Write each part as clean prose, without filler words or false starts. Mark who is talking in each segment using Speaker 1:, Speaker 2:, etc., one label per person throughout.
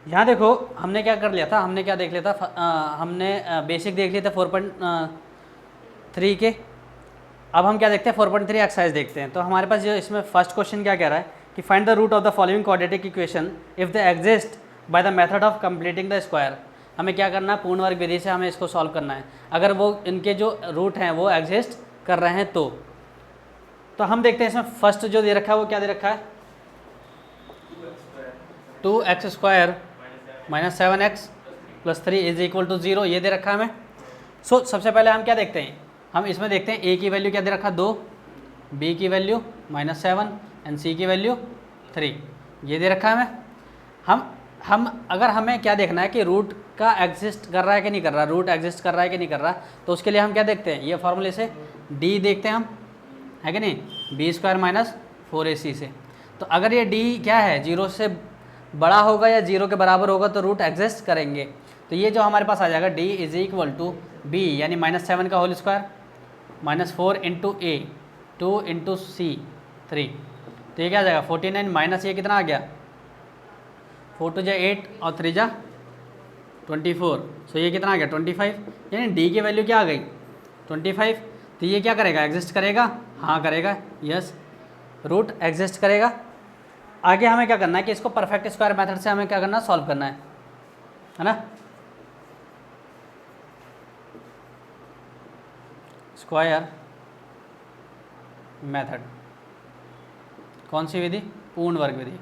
Speaker 1: यहाँ देखो हमने क्या कर लिया था, हमने क्या देख लिया था, हमने बेसिक देख लिया था 4.3 के। अब हम क्या देखते हैं 4.3 एक्सरसाइज देखते हैं। तो हमारे पास जो इसमें फर्स्ट क्वेश्चन क्या कह रहा है कि find the root of the following quadratic equation if they exist by the method of completing the square. हमें क्या करना है, पूर्ण वर्ग विधि से हमें इसको सॉल्व करना है, अगर वो इनके जो रूट हैं वो एग्जिस्ट कर रहे हैं तो हम देखते हैं इसमें फर्स्ट जो दे रखा है वो क्या दे रखा है, 2x² minus 7x plus 3 is equal to 0, ये दे रखा है हमें। सो सबसे पहले हम क्या देखते हैं, हम इसमें देखते हैं a की वैल्यू क्या दे रखा है 2, b की वैल्यू -7 एंड c की वैल्यू 3, ये दे रखा है हमें। हम अगर हमें क्या देखना है कि रूट का एग्जिस्ट कर रहा है कि नहीं कर रहा, रूट एग्जिस्ट कर रहा है कि नहीं कर रहा, तो उसके लिए हम क्या देखते हैं, ये फॉर्मूले से d देखते हैं हम, है कि नहीं, b² माइनस 4ac से। तो अगर ये d क्या है 0 से बड़ा होगा या 0 के बराबर होगा तो रूट एग्जिस्ट करेंगे। तो ये जो हमारे पास आ जाएगा d is equal to b यानी -7 का whole square -4 into a 2 into c 3, तो ये क्या आ जाएगा 49 माइनस ये कितना आ गया 4 2 8 और 3 24, सो ये कितना आ गया 25, यानी d की वैल्यू क्या आ गई 25। तो ये क्या करेगा, एग्जिस्ट करेगा, हाँ करेगा, यस रूट एग्जिस्ट करेगा। आगे हमें क्या करना है कि इसको परफेक्ट स्क्वायर मेथड से हमें क्या करना है, सॉल्व करना है ना। स्क्वायर मेथड, कौन सी विधि, पूर्ण वर्ग विधि।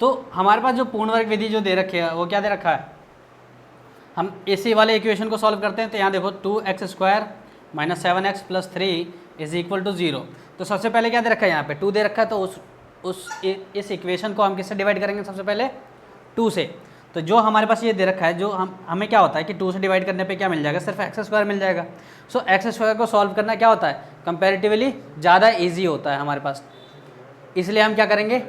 Speaker 1: तो हमारे पास जो पूर्ण वर्ग विधि जो दे रखी है वो क्या दे रखा है, हम इसी वाले इक्वेशन को सॉल्व करते हैं। तो यहाँ देखो 2x² minus 7x plus 3 is equal to 0। तो सबसे पहले क्या दे रखा है, यहाँ पे 2 दे रखा है, तो इस इक्वेशन को हम किससे डिवाइड करेंगे, सबसे पहले 2 से। तो जो हमारे पास ये दे रखा है, जो हमें क्या होता है कि 2 से डिवाइड करने पे क्या मिल जाएगा, सिर्फ x² मिल जाएगा। सो x² को सॉल्व करना क्या होता है, कंपैरेटिवली ज़्यादा ईजी होता है हमारे पास, इसलिए हम क्या करेंगे,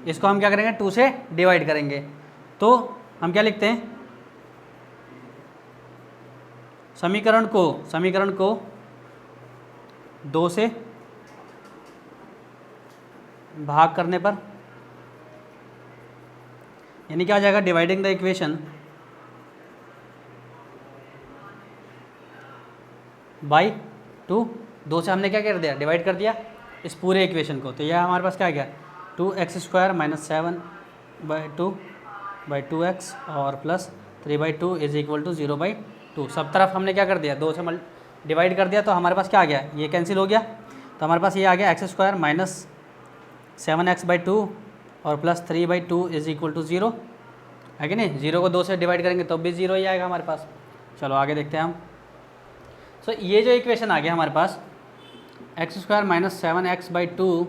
Speaker 1: इसको हम क्या करेंगे 2 से डिवाइड करेंगे। तो हम क्या लिखते हैं, समीकरण को 2 से भाग करने पर यानी क्या हो जाएगा, डिवाइडिंग द इक्वेशन बाई 2, 2 से हमने क्या कर दिया, डिवाइड कर दिया इस पूरे इक्वेशन को। तो यह हमारे पास क्या आ गया 2x² माइनस 7/2 बाई 2x और प्लस 3/2 इज इक्वल टू 0/2। सब तरफ हमने क्या कर दिया, 2 से डिवाइड कर दिया, तो हमारे पास क्या आ गया, ये कैंसिल हो गया। तो हमारे पास ये आ गया x² माइनस 7x/2 और प्लस 3/2 इज इक्वल टू 0, है कि नहीं। 0 को 2 से डिवाइड करेंगे तो भी 0 ही आएगा हमारे पास। चलो आगे देखते हैं हम। सो ये जो इक्वेशन आ गया हमारे पास x² माइनस 7x/2,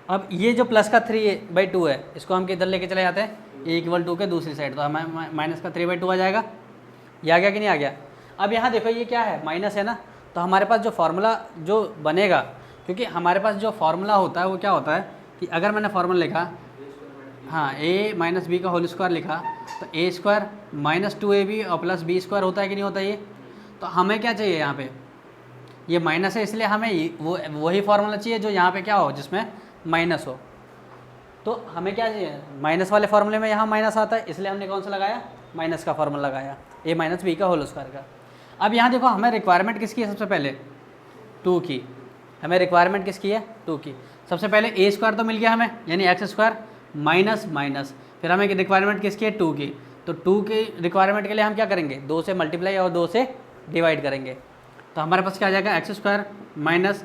Speaker 1: अब ये जो प्लस का 3/2 है इसको हम किधर लेके चले जाते हैं, a = 2 के दूसरी साइड, तो हमें माइनस का 3/2 आ जाएगा। ये आ गया कि नहीं आ गया। अब यहाँ देखो ये क्या है, माइनस है ना, तो हमारे पास जो फार्मूला जो बनेगा, क्योंकि हमारे पास जो फार्मूला होता है वो क्या होता है कि अगर मैंने फार्मूला लिखा, हाँ a माइनस बी का होल स्क्वायर लिखा, तो a² माइनस 2ab और प्लस b² होता है कि नहीं होता ये। तो हमें क्या चाहिए, यहाँ पे ये माइनस है इसलिए हमें वही फार्मूला चाहिए जो यहाँ पे क्या हो, जिसमें माइनस हो। तो हमें क्या चाहिए, माइनस वाले फार्मूले में यहाँ माइनस आता है, इसलिए हमने कौन सा लगाया, माइनस का फार्मूला लगाया, a माइनस बी का होल स्क्वायर का। अब यहाँ देखो हमें रिक्वायरमेंट किसकी है, सबसे पहले 2 की, हमें रिक्वायरमेंट किसकी है 2 की। सबसे पहले a² तो मिल गया हमें, यानी x² माइनस माइनस, फिर हमें रिक्वायरमेंट किसकी है 2 की। तो 2 की रिक्वायरमेंट के लिए हम क्या करेंगे, 2 से मल्टीप्लाई और 2 से डिवाइड करेंगे। तो हमारे पास क्या आ जाएगा, x² minus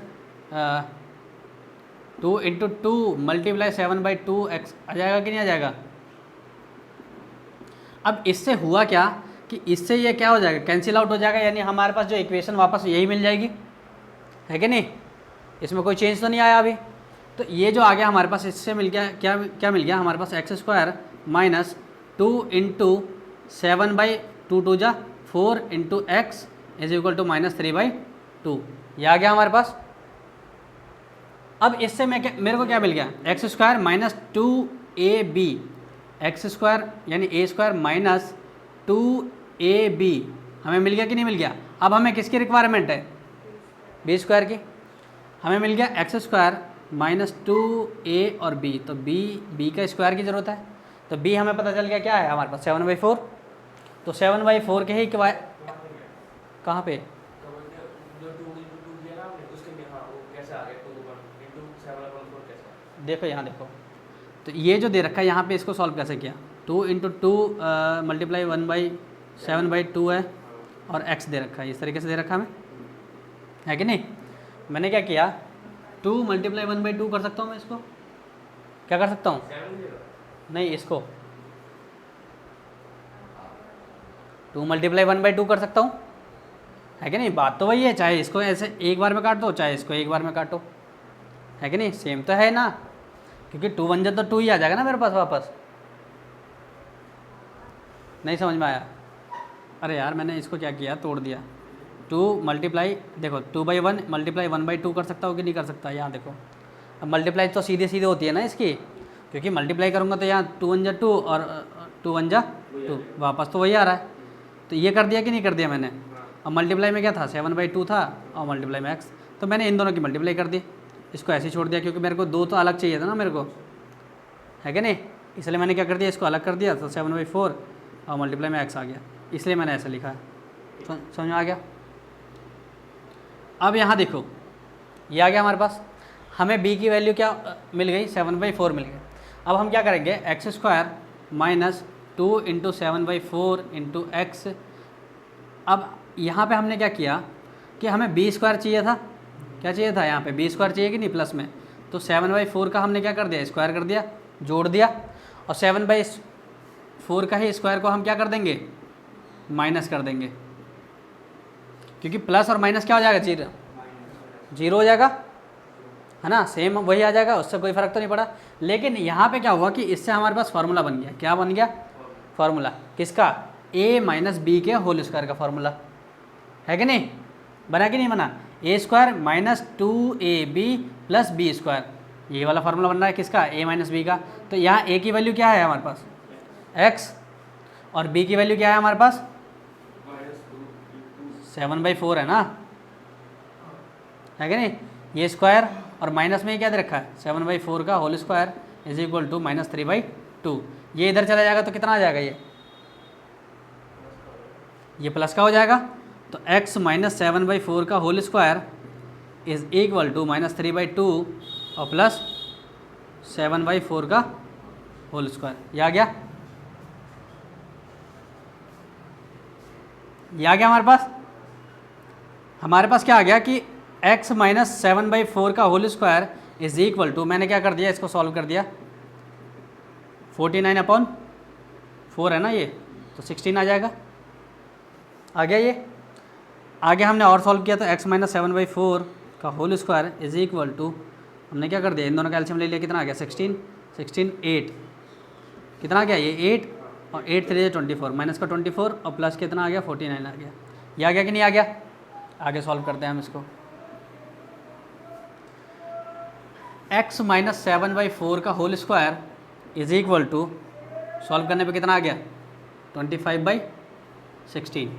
Speaker 1: 2 into 2 multiply 7/2x आ जाएगा कि नहीं आ जाएगा। अब इससे हुआ क्या कि इससे ये क्या हो जाएगा, कैंसिल आउट हो जाएगा, यानी हमारे पास जो इक्वेशन वापस यही मिल जाएगी, है कि नहीं, इसमें कोई चेंज तो नहीं आया अभी। तो ये जो आ गया हमारे पास, इससे मिल गया क्या, क्या मिल गया हमारे पास, x² minus 2 into 7/2 2 = 4 into x is equal to -3/2, ये आ गया हमारे पास। अब इससे मेरे को क्या मिल गया, x² माइनस 2ab, x² यानी a² माइनस 2ab हमें मिल गया कि नहीं मिल गया। अब हमें किसकी रिक्वायरमेंट है, b² की। हमें मिल गया एक्स स्क्वायर माइनस 2a और b, तो b का स्क्वायर की ज़रूरत है, तो b हमें पता चल गया क्या है हमारे पास 7/4, तो 7/4 के ही कहाँ पे देखो यहाँ देखो, तो ये जो दे रखा है यहाँ पे इसको सॉल्व कैसे किया, 2 × 2 मल्टीप्लाई 1/7/2 है और x दे रखा है, इस तरीके से दे रखा है कि नहीं। मैंने क्या किया 2 × 1/2 कर सकता हूँ मैं इसको, क्या कर सकता हूँ, नहीं इसको 2 × 1/2 कर सकता हूँ, है कि नहीं। बात तो वही है, चाहे इसको ऐसे एक बार में काट दो चाहे इसको एक बार में काटो, है कि नहीं, सेम तो है ना, क्योंकि 2 1 तो 2 ही आ जाएगा ना मेरे पास वापस। नहीं समझ में आया, अरे यार मैंने इसको क्या किया, तोड़ दिया। 2 मल्टीप्लाई देखो 2/1 मल्टीप्लाई 1/2 कर सकता हो कि नहीं कर सकता, यहाँ देखो। अब मल्टीप्लाई तो सीधे सीधे होती है ना इसकी, क्योंकि मल्टीप्लाई करूँगा तो यहाँ 2 1 2 और 2 1 2, वापस तो वही आ रहा है। तो ये कर दिया कि नहीं कर दिया मैंने। अब मल्टीप्लाई में क्या था 7/2 था और मल्टीप्लाई में x, तो मैंने इन दोनों की मल्टीप्लाई कर दी, इसको ऐसे ही छोड़ दिया क्योंकि मेरे को दो तो अलग चाहिए था ना मेरे को, है कि नहीं, इसलिए मैंने क्या कर दिया इसको अलग कर दिया, तो 7/4 और मल्टीप्लाई में x आ गया, इसलिए मैंने ऐसा लिखा है। समझ में आ गया। अब यहाँ देखो ये आ गया हमारे पास, हमें b की वैल्यू क्या मिल गई 7/4 मिल गई। अब हम क्या करेंगे x² माइनस 2 × 7/4 × x। अब यहाँ पे हमने क्या किया कि हमें b² चाहिए था, क्या चाहिए था यहाँ पे b² चाहिए कि नहीं प्लस में, तो 7/4 का हमने क्या कर दिया स्क्वायर कर दिया, जोड़ दिया, और 7/4 का ही स्क्वायर को हम क्या कर देंगे माइनस कर देंगे, क्योंकि प्लस और माइनस क्या हो जाएगा जीरो हो जाएगा, है ना, सेम वही आ जाएगा, उससे कोई फ़र्क तो नहीं पड़ा। लेकिन यहाँ पे क्या हुआ कि इससे हमारे पास फार्मूला बन गया, क्या बन गया फार्मूला किसका, a माइनस बी के होल स्क्वायर का फार्मूला, है कि नहीं, बना कि नहीं बना, a² minus 2ab plus b², ये वाला फार्मूला बन रहा है किसका a माइनस बी का। तो यहाँ a की वैल्यू क्या है हमारे पास x, और b की वैल्यू क्या है हमारे पास 7/4 है ना, है कि नहीं, ये स्क्वायर और माइनस में ही क्या दे रखा है 7/4 का whole square is equal to -3/2। ये इधर चला जाएगा तो कितना आ जाएगा, ये प्लस का हो जाएगा, तो x माइनस 7/4 का whole square is equal to -3/2 और प्लस 7/4 का होल स्क्वायर, ये आ गया, ये आ गया हमारे पास क्या आ गया कि x माइनस 7/4 का whole square is equal to, मैंने क्या कर दिया इसको सॉल्व कर दिया 49/4 है ना ये, तो 16 आ जाएगा, आ गया ये। आगे हमने और सॉल्व किया तो x माइनस 7/4 का whole square is equal to, हमने क्या कर दिया इन दोनों का एलसीएम ले लिया, कितना आ गया 16 8, कितना आ गया ये 8 और 8 3 24, माइनस का 24 और प्लस कितना आ गया 49 आ गया, ये आ गया कि नहीं आ गया। आगे सॉल्व करते हैं हम इसको, x माइनस 7/4 का whole square is equal to, solve करने पे कितना आ गया 25/16,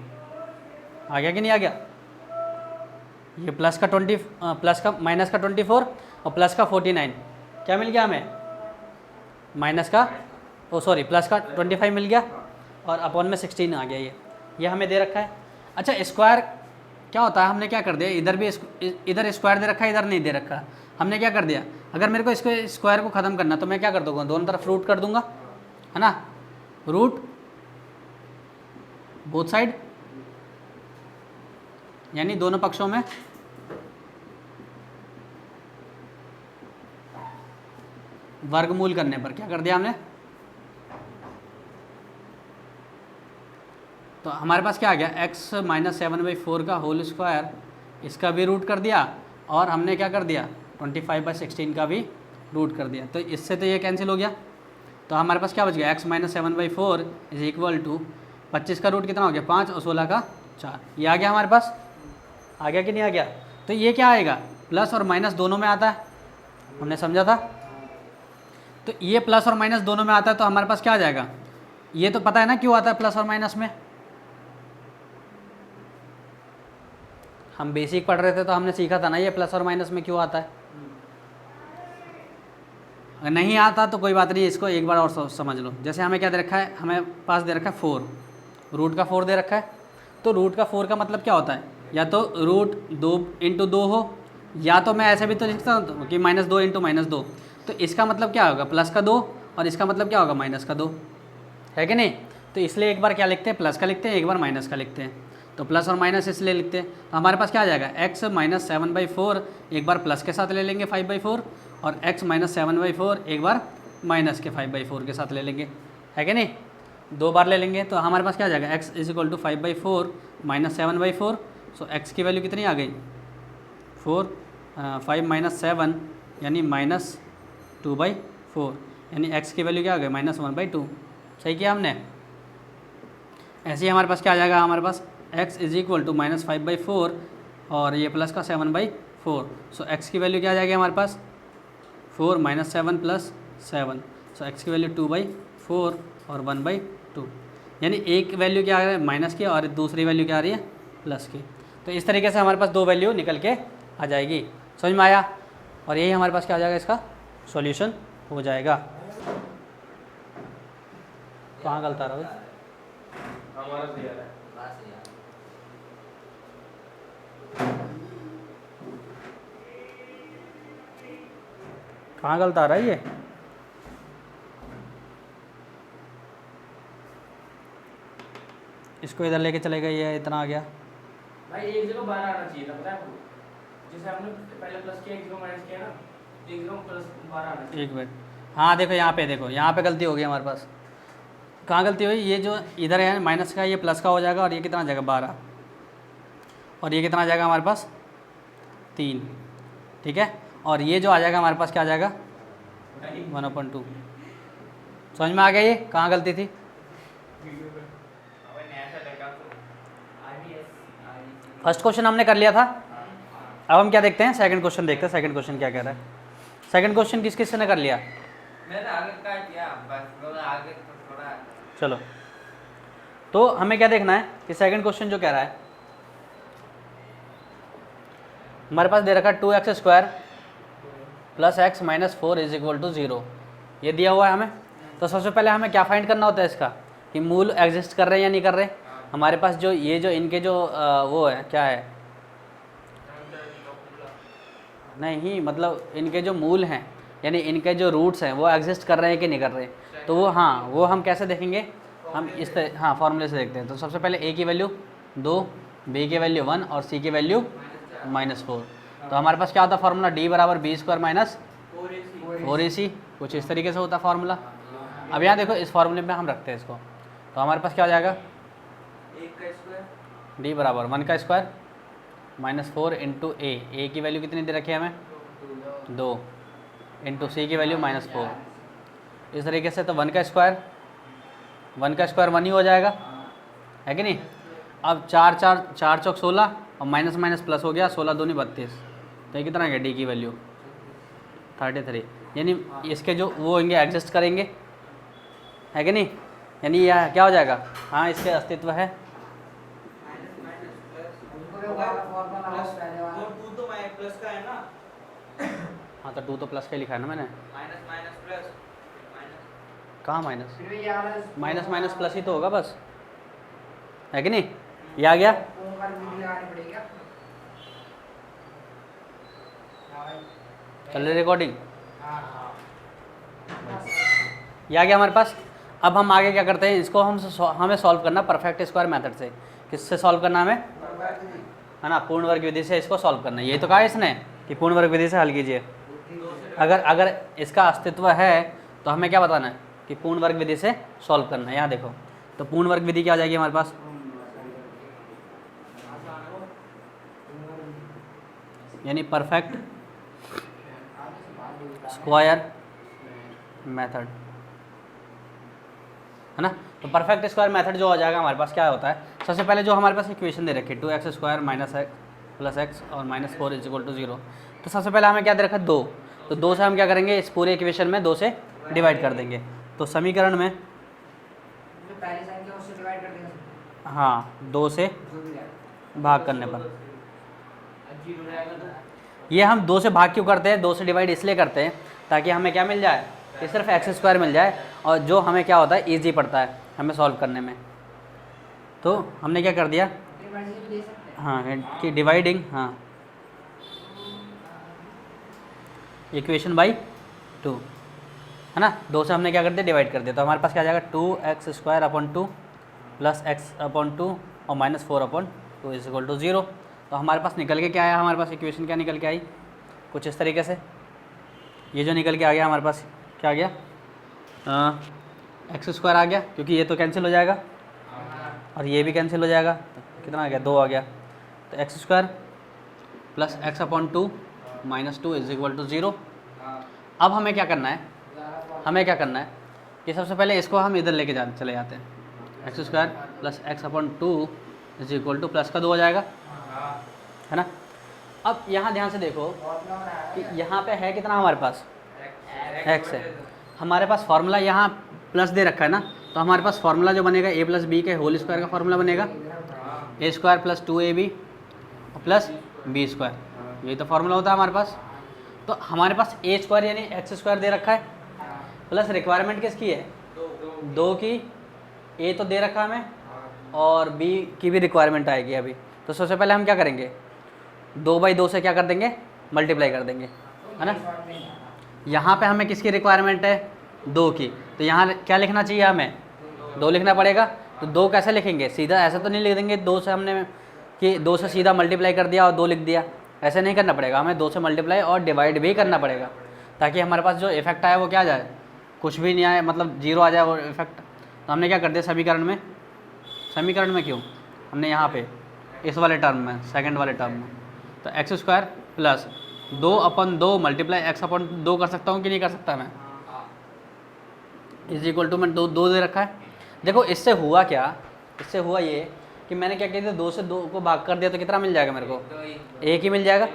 Speaker 1: आ गया कि नहीं आ गया। ये प्लस का माइनस का 24 और प्लस का 49, क्या मिल गया हमें माइनस का प्लस का 25 मिल गया और अपॉन में 16 आ गया, ये हमें दे रखा है। अच्छा स्क्वायर क्या होता है, हमने क्या कर दिया इधर भी इधर स्क्वायर दे रखा है इधर नहीं दे रखा, हमने क्या कर दिया, अगर मेरे को इसको स्क्वायर को ख़त्म करना तो मैं क्या कर दूंगा दोनों तरफ रूट कर दूंगा, है ना, रूट बोथ साइड, यानी दोनों पक्षों में वर्गमूल करने पर क्या कर दिया हमने, तो हमारे पास क्या आ गया x माइनस 7/4 का होल स्क्वायर, इसका भी रूट कर दिया और हमने क्या कर दिया 25/16 का भी रूट कर दिया, तो इससे तो ये कैंसिल हो गया, तो हमारे पास क्या बच गया x minus 7/4 is equal to 25 का रूट कितना हो गया 5 और 16 का 4, ये आ गया हमारे पास, आ गया कि नहीं आ गया। तो ये क्या आएगा प्लस और माइनस दोनों में आता है, हमने समझा था, तो ये प्लस और माइनस दोनों में आता है, तो हमारे पास क्या आ जाएगा, ये तो पता है ना क्यों आता है प्लस और माइनस में, हम बेसिक पढ़ रहे थे तो हमने सीखा था ना ये प्लस और माइनस में क्यों आता है। अगर नहीं आता तो कोई बात नहीं, इसको एक बार और समझ लो। जैसे हमें क्या दे रखा है, हमें पास दे रखा है 4, रूट का 4 दे रखा है। तो रूट का 4 का मतलब क्या होता है, या तो रूट 2 इंटू 2 हो, या तो मैं ऐसे भी तो लिख सकता हूँ कि -2 इंटू -2। तो इसका मतलब क्या होगा, प्लस का 2, और इसका मतलब क्या होगा, माइनस का 2, है कि नहीं। तो इसलिए एक बार क्या लिखते हैं, प्लस का लिखते हैं, एक बार माइनस का लिखते हैं। तो प्लस और माइनस इसलिए लिखते हैं, तो हमारे पास क्या आ जाएगा, x - 7/4 एक बार प्लस के साथ ले लेंगे 5/4, और x - 7/4 एक बार माइनस के 5/4 के साथ ले लेंगे, है कि नहीं। 2 बार ले लेंगे तो हमारे पास क्या आ जाएगा, x = 5/4 - 7/4। सो x की वैल्यू कितनी आ गई, 4, 5 - 7 यानी -2/4, यानी x की वैल्यू क्या आ गई, -1/2। सही किया हमने। ऐसे ही हमारे पास क्या आ जाएगा, हमारे पास x = -5/4 और ये प्लस का 7/4। सो x की वैल्यू क्या आ जाएगी हमारे पास, 4 - 7 + 7। सो x की वैल्यू 2/4 और 1/2, यानी एक वैल्यू क्या आ रही है, माइनस की, और दूसरी वैल्यू क्या आ रही है, प्लस की। तो इस तरीके से हमारे पास 2 वैल्यू निकल के आ जाएगी। समझ में आया। और यही हमारे पास क्या आ जाएगा, इसका सॉल्यूशन हो जाएगा। कहाँ गलत आ रहा है,
Speaker 2: हमारा सही आ रहा है।
Speaker 1: कहाँ गलत आ रहा है ये, इसको इधर लेके चले गए, ये इतना आ गया
Speaker 2: भाई एक जगह 12 आना चाहिए था, पता है आपको। जैसे हमने पहले प्लस किया, एक जगह माइनस किया ना, एक जगह प्लस 12 आना चाहिए।
Speaker 1: एक मिनट। हाँ देखो यहाँ पे, देखो यहाँ पे गलती हो गई हमारे पास। कहाँ गलती हुई, ये जो इधर है माइनस का, ये प्लस का हो जाएगा, और ये कितना आ जाएगा 12, और ये कितना आ जाएगा हमारे पास 3, ठीक है। और ये जो आ जाएगा हमारे पास क्या आ जाएगा 1/2। समझ में आ गया ये कहाँ गलती थी। फर्स्ट क्वेश्चन हमने कर लिया था। अब हम क्या देखते हैं, सेकंड क्वेश्चन देखते हैं। सेकंड क्वेश्चन क्या कह रहा है। सेकंड क्वेश्चन किस किस ने कर लिया,
Speaker 2: मैंने आगे का किया, बस आगे तो थोड़ा।
Speaker 1: चलो। तो हमें क्या देखना है कि सेकंड क्वेश्चन जो कह रहा है, हमारे पास दे रखा है 2x² + x - 4 = 0, ये दिया हुआ है हमें। तो सबसे पहले हमें क्या फाइंड करना होता है इसका, कि मूल एग्जिस्ट कर रहे हैं या नहीं कर रहे। हमारे पास जो ये जो इनके जो वो है, क्या है, नहीं मतलब इनके जो मूल हैं, यानी इनके जो रूट्स हैं वो एग्जिस्ट कर रहे हैं कि नहीं कर रहे। तो वो हाँ, वो हम कैसे देखेंगे, हम इस तरह हाँ फॉर्मूले से देखते हैं। तो सबसे पहले a की वैल्यू 2, b की वैल्यू 1 और c की वैल्यू -4। तो हमारे पास क्या होता है फार्मूला, d = b² - 4ac, कुछ इस तरीके से होता है फार्मूला। अब यहाँ देखो इस फार्मूले में हम रखते हैं इसको, तो हमारे पास क्या हो जाएगा, d = 1² -4 इंटू a की वैल्यू कितनी दे रखी है हमें 2, इंटू c की वैल्यू -4। इस तरीके से तो 1² 1 ही हो जाएगा, है कि नहीं। अब 4 चौक 16 और माइनस माइनस प्लस हो गया, 16 दूनी 32। तो ये कितना है डी की वैल्यू 33, यानी इसके जो वो होंगे एग्जिस्ट करेंगे, है कि नहीं। यानी यह क्या हो जाएगा, हाँ इसके अस्तित्व है। हाँ तो 2 तो प्लस का लिखा है ना मैंने, कहाँ माइनस, माइनस प्लस ही तो होगा बस, है कि नहीं। ये आ गया, चल रही रिकॉर्डिंग, ये आ गया हमारे पास। अब हम आगे क्या करते हैं, इसको हमें सॉल्व करना परफेक्ट स्क्वायर मेथड से। किससे सॉल्व करना हमें, है ना, पूर्ण वर्ग विधि से इसको सॉल्व करना है। यही तो कहा इसने कि पूर्ण वर्ग विधि से हल कीजिए। अगर इसका अस्तित्व है तो हमें क्या बताना है कि पूर्ण वर्ग विधि से सॉल्व करना है। यहाँ देखो, तो पूर्ण वर्ग विधि क्या आ जाएगी हमारे पास, यानी परफेक्ट स्क्वायर मेथड, है ना। तो परफेक्ट स्क्वायर मेथड जो हो जाएगा हमारे पास क्या होता है, सबसे पहले जो हमारे पास इक्वेशन दे रखी है 2x² - x + x और -4 = 0। तो सबसे पहले हमें क्या दे रखा है 2, तो 2 से हम क्या करेंगे, इस पूरे इक्वेशन में 2 से डिवाइड कर देंगे। तो समीकरण में हाँ 2 से भाग करने पर,
Speaker 2: जीरो रहेगा तो
Speaker 1: ये हम 2 से भाग क्यों करते हैं, 2 से डिवाइड इसलिए करते हैं ताकि हमें क्या मिल जाए, कि सिर्फ एक्स स्क्वायर मिल जाए, और जो हमें क्या होता है ईजी पड़ता है हमें सॉल्व करने में। तो हमने क्या कर दिया, हाँ कि डिवाइडिंग, हाँ इक्वेशन बाई 2 है ना, 2 से हमने क्या कर दिया, डिवाइड कर दिया। तो हमारे पास क्या आ जाएगा 2x² upon 2 plus x upon 2 और minus 4 upon 2 is equal to 0। तो हमारे पास निकल के क्या आया, हमारे पास इक्वेशन क्या निकल के आई, कुछ इस तरीके से। ये जो निकल के आ गया हमारे पास क्या आ गया, x² आ गया, क्योंकि ये तो कैंसिल हो जाएगा और ये भी कैंसिल हो जाएगा। तो कितना आ गया, 2 आ गया। तो x² plus x upon 2 minus 2 is equal to 0। अब हमें क्या करना है, हमें क्या करना है कि सबसे पहले इसको हम इधर लेके चले जाते हैं। x² plus x upon 2 is equal two plus का 2 हो जाएगा, है ना। अब यहाँ ध्यान से देखो कि यहाँ पे है कितना हमारे पास, x है। हमारे पास फार्मूला यहाँ प्लस दे रखा है ना, तो हमारे पास फार्मूला जो बनेगा a प्लस बी के होल स्क्वायर का फार्मूला बनेगा, a² plus 2ab plus b², यही तो फार्मूला होता है हमारे पास। तो हमारे पास a² यानी x² दे रखा है, प्लस रिक्वायरमेंट किसकी है, 2 की। a तो दे रखा हमें और b की भी रिक्वायरमेंट आएगी अभी। तो सबसे पहले हम क्या करेंगे, 2/2 से क्या कर देंगे, मल्टीप्लाई कर देंगे, है ना। यहाँ पे हमें किसकी रिक्वायरमेंट है, 2 की। तो यहाँ क्या लिखना चाहिए, हमें 2 लिखना पड़ेगा। तो 2 कैसे लिखेंगे, सीधा ऐसे तो नहीं लिख देंगे 2 से, हमने कि 2 से सीधा मल्टीप्लाई कर दिया और 2 लिख दिया, ऐसे नहीं करना पड़ेगा। हमें 2 से मल्टीप्लाई और डिवाइड भी करना पड़ेगा, ताकि हमारे पास जो इफेक्ट आए वो क्या आ जाए, कुछ भी नहीं आए, मतलब 0 आ जाए वो इफेक्ट। तो हमने क्या कर दिया समीकरण में, समीकरण में क्यों, हमने यहाँ पे इस वाले टर्म में, सेकंड वाले टर्म में, तो x² प्लस 2 अपन 2 मल्टीप्लाई x अपन 2 कर सकता हूँ कि नहीं कर सकता मैं, इज इक्वल टू में 2 दे रखा है। देखो इससे हुआ क्या, इससे हुआ ये कि मैंने क्या किया था, 2 से 2 को भाग कर दिया तो कितना मिल जाएगा मेरे को, 1 ही मिल जाएगा,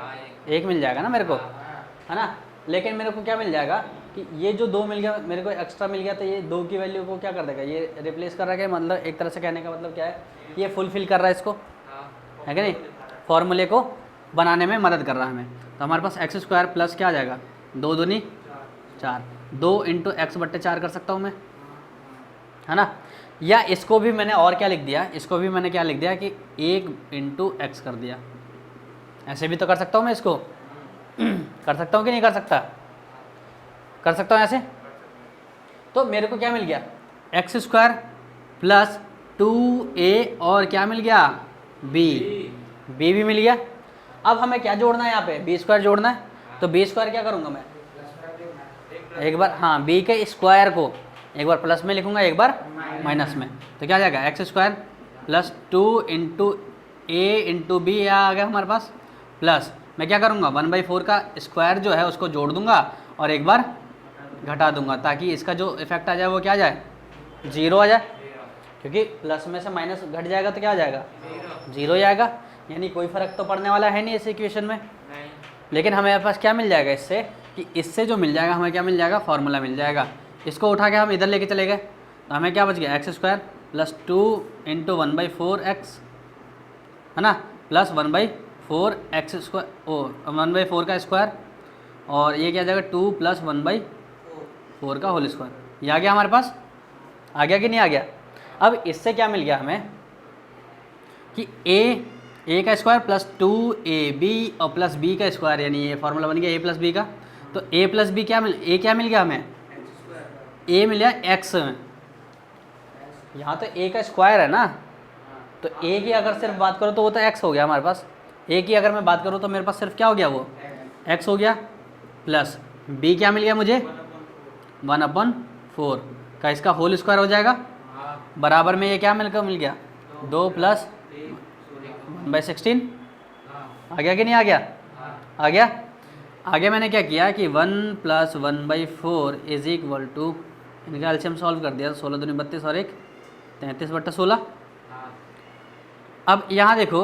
Speaker 1: 1 मिल जाएगा ना मेरे को, है ना। लेकिन मेरे को क्या मिल जाएगा कि ये जो 2 मिल गया मेरे को, एक्स्ट्रा मिल गया, तो ये 2 की वैल्यू को क्या कर देगा, ये रिप्लेस कर रहा है। मतलब एक तरह से कहने का मतलब क्या है, ये फुलफिल कर रहा है इसको, है कि नहीं, फॉर्मूले को बनाने में मदद कर रहा है हमें। तो हमारे पास x² प्लस क्या आ जाएगा, 2 दूनी 4, 2 इंटू x/4 कर सकता हूँ मैं, है ना। या इसको भी मैंने और क्या लिख दिया, इसको भी मैंने क्या लिख दिया कि 1 इंटू x कर दिया, ऐसे भी तो कर सकता हूँ मैं इसको कर सकता हूँ कि नहीं कर सकता, कर सकता हूँ ऐसे। तो मेरे को क्या मिल गया, x² प्लस 2a और क्या मिल गया, b भी मिल गया। अब हमें क्या जोड़ना है, यहाँ पे b² जोड़ना है। तो b² क्या करूँगा मैं, एक बार हाँ b के स्क्वायर को एक बार प्लस में लिखूंगा, एक बार माइनस में। तो क्या आ जाएगा, x² plus 2 into a into B आ गया हमारे पास, प्लस मैं क्या करूँगा 1/4 का स्क्वायर जो है उसको जोड़ दूंगा और एक बार घटा दूंगा, ताकि इसका जो इफेक्ट आ जाए वो क्या आ जाए, 0 आ जाए। क्योंकि प्लस में से माइनस घट जाएगा तो क्या आ जाएगा, 0 जाएगा। यानी कोई फ़र्क तो पड़ने वाला है नहीं इस इक्वेशन में। लेकिन हमें पास क्या मिल जाएगा इससे, कि इससे जो मिल जाएगा हमें क्या मिल जाएगा, फार्मूला मिल जाएगा। इसको उठा के हम इधर लेके चले गए तो हमें क्या बच गया, x² प्लस 2 इंटू 1/4x, है ना, प्लस 1/4x² 1/4 का स्क्वायर, और ये क्या आ जाएगा 2 प्लस 1/4 का होल स्क्वायर। ये आ गया हमारे पास, आ गया कि नहीं आ गया। अब इससे क्या मिल गया हमें कि a का स्क्वायर प्लस 2ab और प्लस b का स्क्वायर, यानी ये फार्मूला बन गया a प्लस b का। तो a प्लस b क्या मिल गया हमें, a मिल गया x में, यहाँ तो a का स्क्वायर है ना, तो a की अगर सिर्फ बात करो तो वो तो x हो गया हमारे पास। a की अगर मैं बात करूँ तो मेरे पास सिर्फ क्या हो गया, वो x हो गया, प्लस b क्या मिल गया मुझे, 1/4 का इसका होल स्क्वायर हो जाएगा, बराबर में ये क्या मिल गया 2 प्लस 1/16। आ गया कि नहीं आ गया, आ गया। आगे मैंने क्या किया कि 1 प्लस 1/4 इज इक्वल टू, इनका एलसीएम सॉल्व कर दिया, 16 दूनी 32 और 1 33/16। अब यहाँ देखो,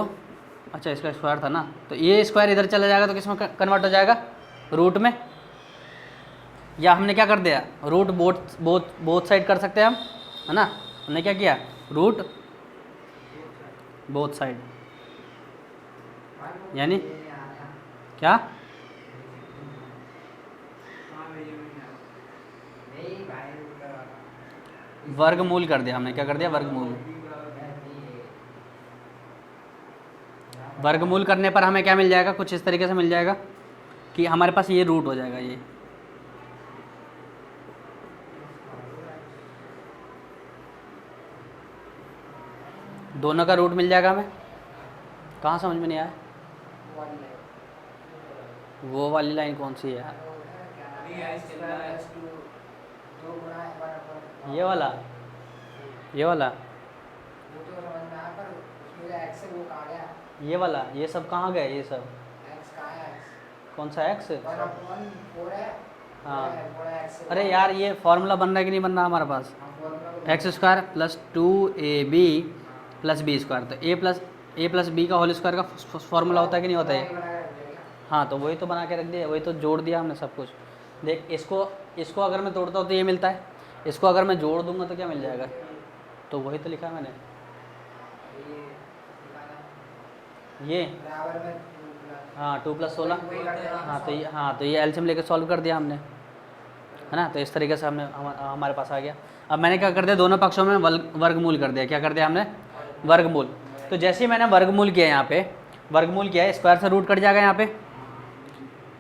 Speaker 1: अच्छा इसका स्क्वायर था ना, तो ये स्क्वायर इधर चला जाएगा तो किस में कन्वर्ट हो जाएगा, रूट में। या हमने क्या कर दिया, रूट बोथ साइड कर सकते हैं हम, है ना। हमने क्या किया, रूट बोथ साइड, यानी क्या? वर्गमूल कर दिया हमने, क्या कर दिया? वर्गमूल। वर्गमूल करने पर हमें क्या मिल जाएगा? कुछ इस तरीके से मिल जाएगा कि हमारे पास ये रूट हो जाएगा, ये दोनों का रूट मिल जाएगा हमें। कहाँ समझ में नहीं आया? वो वाली लाइन कौन सी है यार? ये वाला, ये वाला, ये वाला, ये सब कहाँ गए? ये सब कौन सा एक्स? हाँ, अरे यार ये फॉर्मूला बन रहा है कि नहीं बन रहा हमारे पास? X square plus 2ab plus B square. तो ए प्लस बी का होल स्क्वायर का फॉर्मूला होता है कि नहीं होता है? हाँ, तो वही तो बना के रख दिया, वही तो जोड़ दिया हमने सब कुछ। देख, इसको अगर मैं तोड़ता हूँ तो ये मिलता है, इसको अगर मैं जोड़ दूंगा तो क्या मिल जाएगा? तो वही तो लिखा है मैंने, ये हाँ 2 + 16। हाँ तो ये एलसीएम लेके सॉल्व कर दिया हमने, है ना। तो इस तरीके से हमने हमारे पास आ गया। अब मैंने क्या कर दिया? दोनों पक्षों में वर्गमूल कर दिया। क्या कर दिया हमने? वर्गमूल। तो जैसे ही मैंने वर्गमूल किया, यहाँ पे वर्गमूल किया है, स्क्वायर से रूट कट जाएगा यहाँ पे,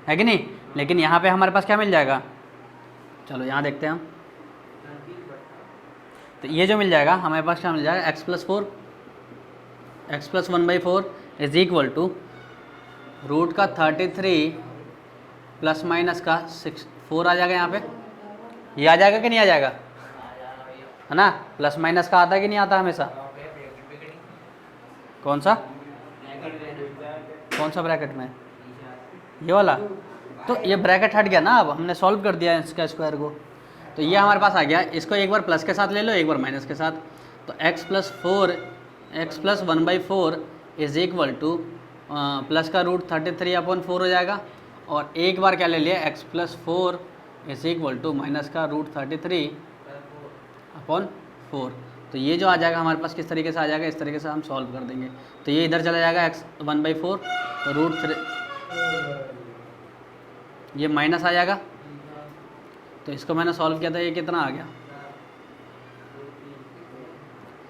Speaker 1: है कि नहीं? लेकिन यहाँ पे हमारे पास क्या मिल जाएगा? चलो यहाँ देखते हैं हम। तो ये जो मिल जाएगा हमारे पास क्या मिल जाएगा? x + 4 x + 1/4 is equal to root का 33 प्लस माइनस का 4 आ जाएगा यहाँ पे। ये आ जाएगा कि नहीं आ जाएगा? है ना, प्लस माइनस का आता है कि नहीं आता हमेशा? कौन सा ब्रैकेट में? ये वाला। तो ये ब्रैकेट हट गया ना, अब हमने सॉल्व कर दिया इसका स्क्वायर को। तो ये हमारे पास आ गया। इसको एक बार प्लस के साथ ले लो, एक बार माइनस के साथ। तो x + 1/4 is equal two plus का रूट 33/4 हो जाएगा। और एक बार क्या ले लिया? x + 4 is equal to minus का रूट 33/4। तो ये जो आ जाएगा हमारे पास किस तरीके से आ जाएगा? इस तरीके से हम सॉल्व कर देंगे। तो ये इधर चला जाएगा x 1/4, तो रूट 3, ये माइनस आ जाएगा। तो इसको मैंने सॉल्व किया था, ये कितना आ गया?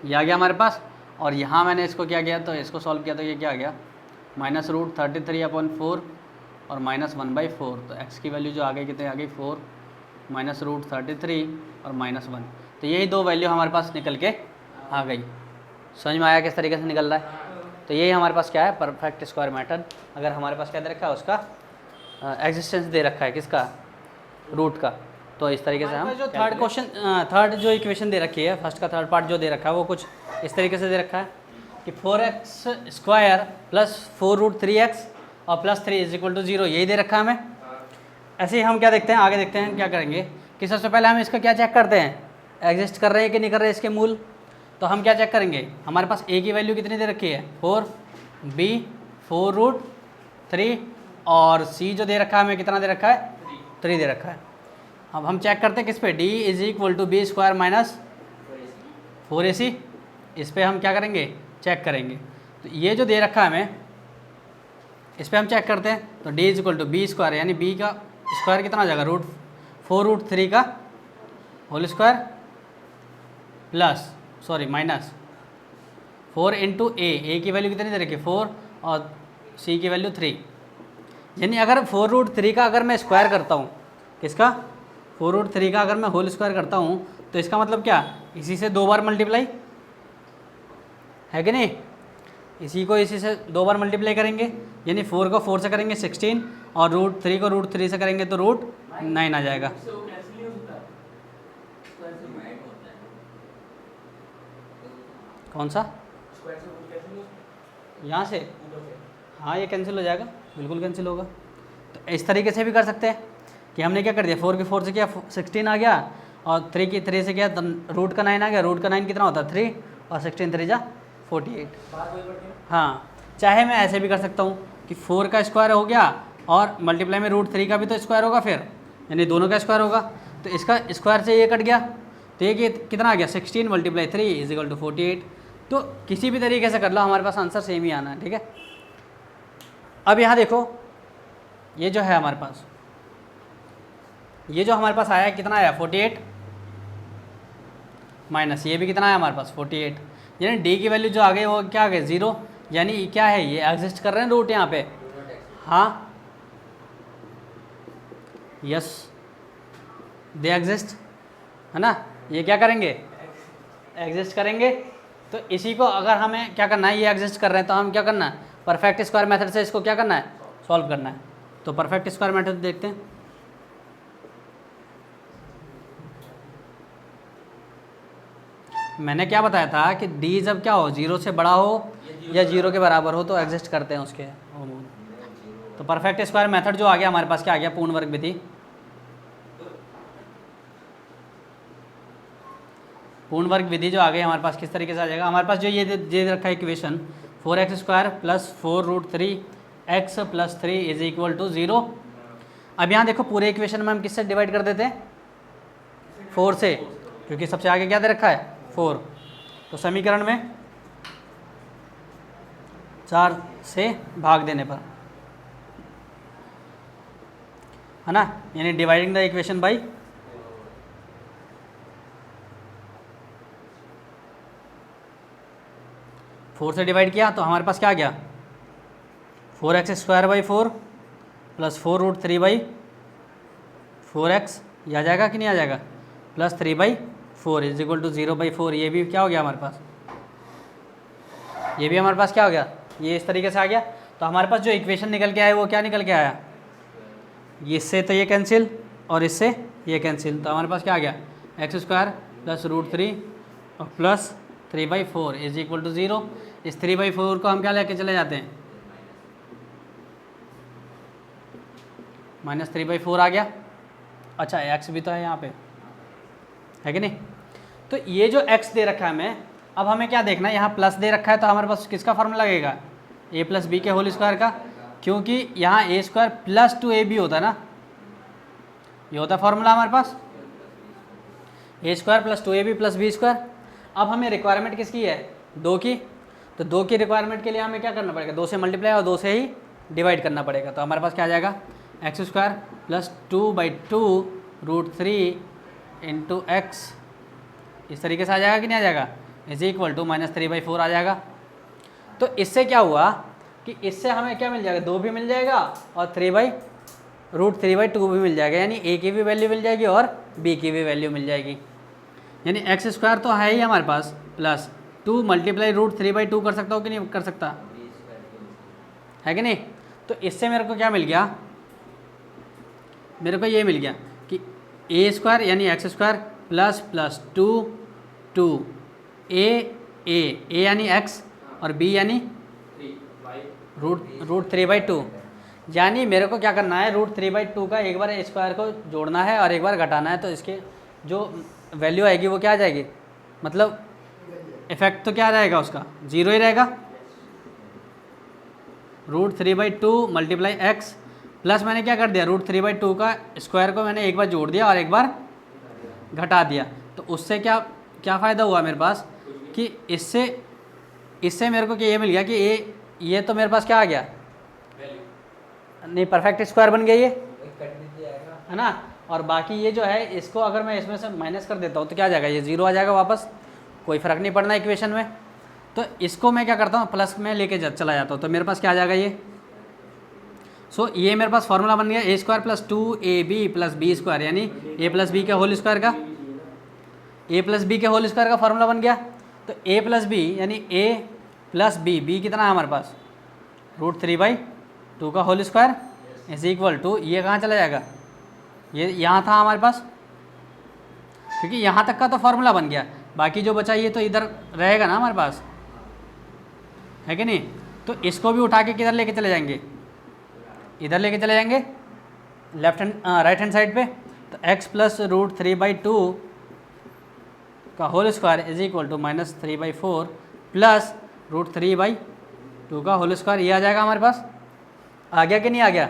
Speaker 1: ये आ गया हमारे पास। और यहाँ मैंने इसको क्या किया? तो इसको सॉल्व किया तो ये क्या आ गया? माइनस रूट 33/4 और माइनस 1/4। तो x की वैल्यू जो आ गई कितनी आ गई? 4 माइनस रूट 33 और माइनस 1। तो यही दो वैल्यू हमारे पास निकल के आ गई। समझ में आया किस तरीके से निकल रहा है? तो यही हमारे पास क्या है? Perfect square method. अगर हमारे पास क्या दे रखा है? उसका एग्जिस्टेंस दे रखा है, किसका? रूट का। तो इस तरीके से हम जो थर्ड जो इक्वेशन दे रखी है, फर्स्ट का थर्ड पार्ट जो दे रखा है वो कुछ इस तरीके से दे रखा है कि 4x² प्लस 4√3x और प्लस 3 इज इक्वल टू 0, यही दे रखा है हमें। ऐसे ही हम क्या देखते हैं, आगे देखते हैं क्या करेंगे कि सबसे पहले हम इसका क्या चेक करते हैं, एग्जिस्ट कर रहे हैं कि नहीं कर रहे हैं इसके मूल। तो हम क्या चेक करेंगे? हमारे पास a की वैल्यू कितनी दे रखी है? 4, b 4√3 और c जो दे रखा है हमें कितना दे रखा है? 3 दे रखा है। अब हम चेक करते हैं किस पे? d is equal to b square minus 4ac। इस पर हम क्या करेंगे? चेक करेंगे। तो ये जो दे रखा है हमें, इस पर हम चेक करते हैं। तो d is equal to b square, यानी b का स्क्वायर कितना आ जाएगा? 4√3 का whole square plus minus 4 into a की वैल्यू कितनी दे रखी है? 4 और c की वैल्यू 3। यानी अगर 4√3 का अगर मैं स्क्वायर करता हूँ, किसका? 4√3 का अगर मैं होल स्क्वायर करता हूँ तो इसका मतलब क्या? इसी से 2 बार मल्टीप्लाई, है कि नहीं? इसी को इसी से 2 बार मल्टीप्लाई करेंगे, यानी 4 को 4 से करेंगे 16 और √3 को √3 से करेंगे तो √9 आ जाएगा। कौन सा? यहाँ से? हाँ, ये कैंसिल हो जाएगा, बिल्कुल कैंसिल होगा। तो इस तरीके से भी कर सकते हैं कि हमने क्या कर दिया? 4 की 4 से किया 16 आ गया, और 3 की 3 से किया तो रूट का 9 आ गया। रूट का 9 कितना होता है? 3 और 16 3 जा 48। हाँ, चाहे मैं ऐसे भी कर सकता हूँ कि 4 का स्क्वायर हो गया और मल्टीप्लाई में √3 का भी तो स्क्वायर होगा, फिर यानी दोनों का स्क्वायर होगा। तो इसका स्क्वायर से ये कट गया, तो ये कितना आ गया? 16 × 3 इज इक्वल टू 48। तो किसी भी तरीके से कर लो, हमारे पास आंसर सेम ही आना है, ठीक है। अब यहाँ देखो, ये जो है हमारे पास, ये जो हमारे पास आया कितना आया 48 माइनस ये भी कितना है हमारे पास 48, यानी डी की वैल्यू जो आ गई वो क्या आ गई 0, यानी क्या है ये एग्जिस्ट कर रहे हैं रूट यहाँ पे। हाँ यस दे एग्जिस्ट, है ना, ये क्या करेंगे एग्जिस्ट करेंगे। तो इसी को अगर हमें क्या करना है, ये एग्जिस्ट कर रहे हैं तो हम क्या करना है परफेक्ट स्क्वायर मेथड से इसको क्या करना है सॉल्व करना है। तो परफेक्ट स्क्वायर मेथड देखते हैं। मैंने क्या बताया था कि डी जब क्या हो 0 से बड़ा हो या 0 के बराबर हो तो एग्जिस्ट करते हैं उसके। तो परफेक्ट स्क्वायर मेथड जो आ गया हमारे पास क्या आ गया पूर्ण वर्ग विधि। पूर्ण वर्ग विधि जो आ गई हमारे पास किस तरीके से आ जाएगा, हमारे पास जो ये दे रखा है equation 4x² plus 4√3x plus 3 is equal to 0। अब यहाँ देखो पूरे इक्वेशन में हम किससे डिवाइड कर देते हैं 4 से, क्योंकि सबसे आगे क्या दे रखा है 4। तो समीकरण में 4 से भाग देने पर, है ना, यानी डिवाइडिंग द इक्वेशन बाई 4 से डिवाइड किया तो हमारे पास क्या आ गया 4x² बाई 4 प्लस 4√3/4x, ये आ जाएगा कि नहीं आ जाएगा, प्लस 3/4 इज इक्वल टू 0/4। ये भी क्या हो गया हमारे पास, ये भी हमारे पास क्या हो गया, ये इस तरीके से आ गया। तो हमारे पास जो इक्वेशन निकल के आया वो क्या निकल के आया, इससे तो ये कैंसिल और इससे ये कैंसिल, तो हमारे पास क्या आ गया x² प्लस √3 और प्लस 3/4 इज इक्वल टू 0। इस 3/4 को हम क्या लेके चले जाते हैं माइनस 3/4 आ गया। अच्छा x भी तो है यहाँ पे, है कि नहीं। तो ये जो x दे रखा है हमें, अब हमें क्या देखना है, यहाँ प्लस दे रखा है तो हमारे पास किसका फॉर्मूला लगेगा a प्लस बी के होल स्क्वायर का, क्योंकि यहाँ a² प्लस 2ab होता है ना, ये होता है फॉर्मूला हमारे पास a² plus 2ab plus b²। अब हमें रिक्वायरमेंट किसकी है 2 की, तो 2 की रिक्वायरमेंट के लिए हमें क्या करना पड़ेगा 2 से मल्टीप्लाई और 2 से ही डिवाइड करना पड़ेगा। तो हमारे पास क्या आ जाएगा x² प्लस 2/2√3 इंटू एक्स, इस तरीके से आ जाएगा कि नहीं आ जाएगा, इज इक्वल टू माइनस 3/4 आ जाएगा। तो इससे क्या हुआ कि इससे हमें क्या मिल जाएगा 2 भी मिल जाएगा और 3/√3/2 भी मिल जाएगा, यानी a की भी वैल्यू मिल जाएगी और b की भी वैल्यू मिल जाएगी। यानी x² तो है ही हमारे पास, प्लस 2 मल्टीप्लाई √3/2 कर सकता हो कि नहीं कर सकता, है कि नहीं। तो इससे मेरे को क्या मिल गया, मेरे को ये मिल गया कि a² यानी x² प्लस प्लस 2 a यानी x और b यानी √3/2, यानी मेरे को क्या करना है √3/2 का एक बार a² को जोड़ना है और एक बार घटाना है। तो इसके जो वैल्यू आएगी वो क्या आ जाएगी, मतलब इफेक्ट तो क्या रहेगा उसका 0 ही रहेगा। √3/2 मल्टीप्लाई x प्लस मैंने क्या कर दिया √3/2 का स्क्वायर को मैंने एक बार जोड़ दिया और एक बार घटा दिया। तो उससे क्या क्या फ़ायदा हुआ मेरे पास कि इससे मेरे को ये मिल गया कि ये तो मेरे पास क्या आ गया नहीं परफेक्ट स्क्वायर बन गया ये, है ना। और बाकी ये जो है इसको अगर मैं इसमें से माइनस कर देता हूँ तो क्या आ जाएगा, ये 0 आ जाएगा वापस, कोई फ़र्क नहीं पड़ना इक्वेशन में। तो इसको मैं क्या करता हूँ प्लस में लेके चला जाता हूँ, तो मेरे पास क्या आ जाएगा ये। सो ये मेरे पास फॉर्मूला बन गया a² plus 2ab plus b², यानी a प्लस बी के होल स्क्वायर का, a प्लस बी के होल स्क्वायर का फॉर्मूला बन गया। तो a प्लस बी यानी a प्लस b कितना है हमारे पास √3/2 का whole square is equal to, ये कहाँ चला जाएगा, ये यहाँ था हमारे पास, क्योंकि यहाँ तक का तो फॉर्मूला बन गया, बाकी जो बचा ये तो इधर रहेगा ना हमारे पास, है कि नहीं। तो इसको भी उठा के किधर लेके चले जाएंगे, इधर लेके चले जाएंगे राइट हैंड साइड पे। तो x प्लस √3/2 का whole square is equal to minus 3/4 plus √3/2 का होल स्क्वायर, ये आ जाएगा हमारे पास। आ गया कि नहीं आ गया।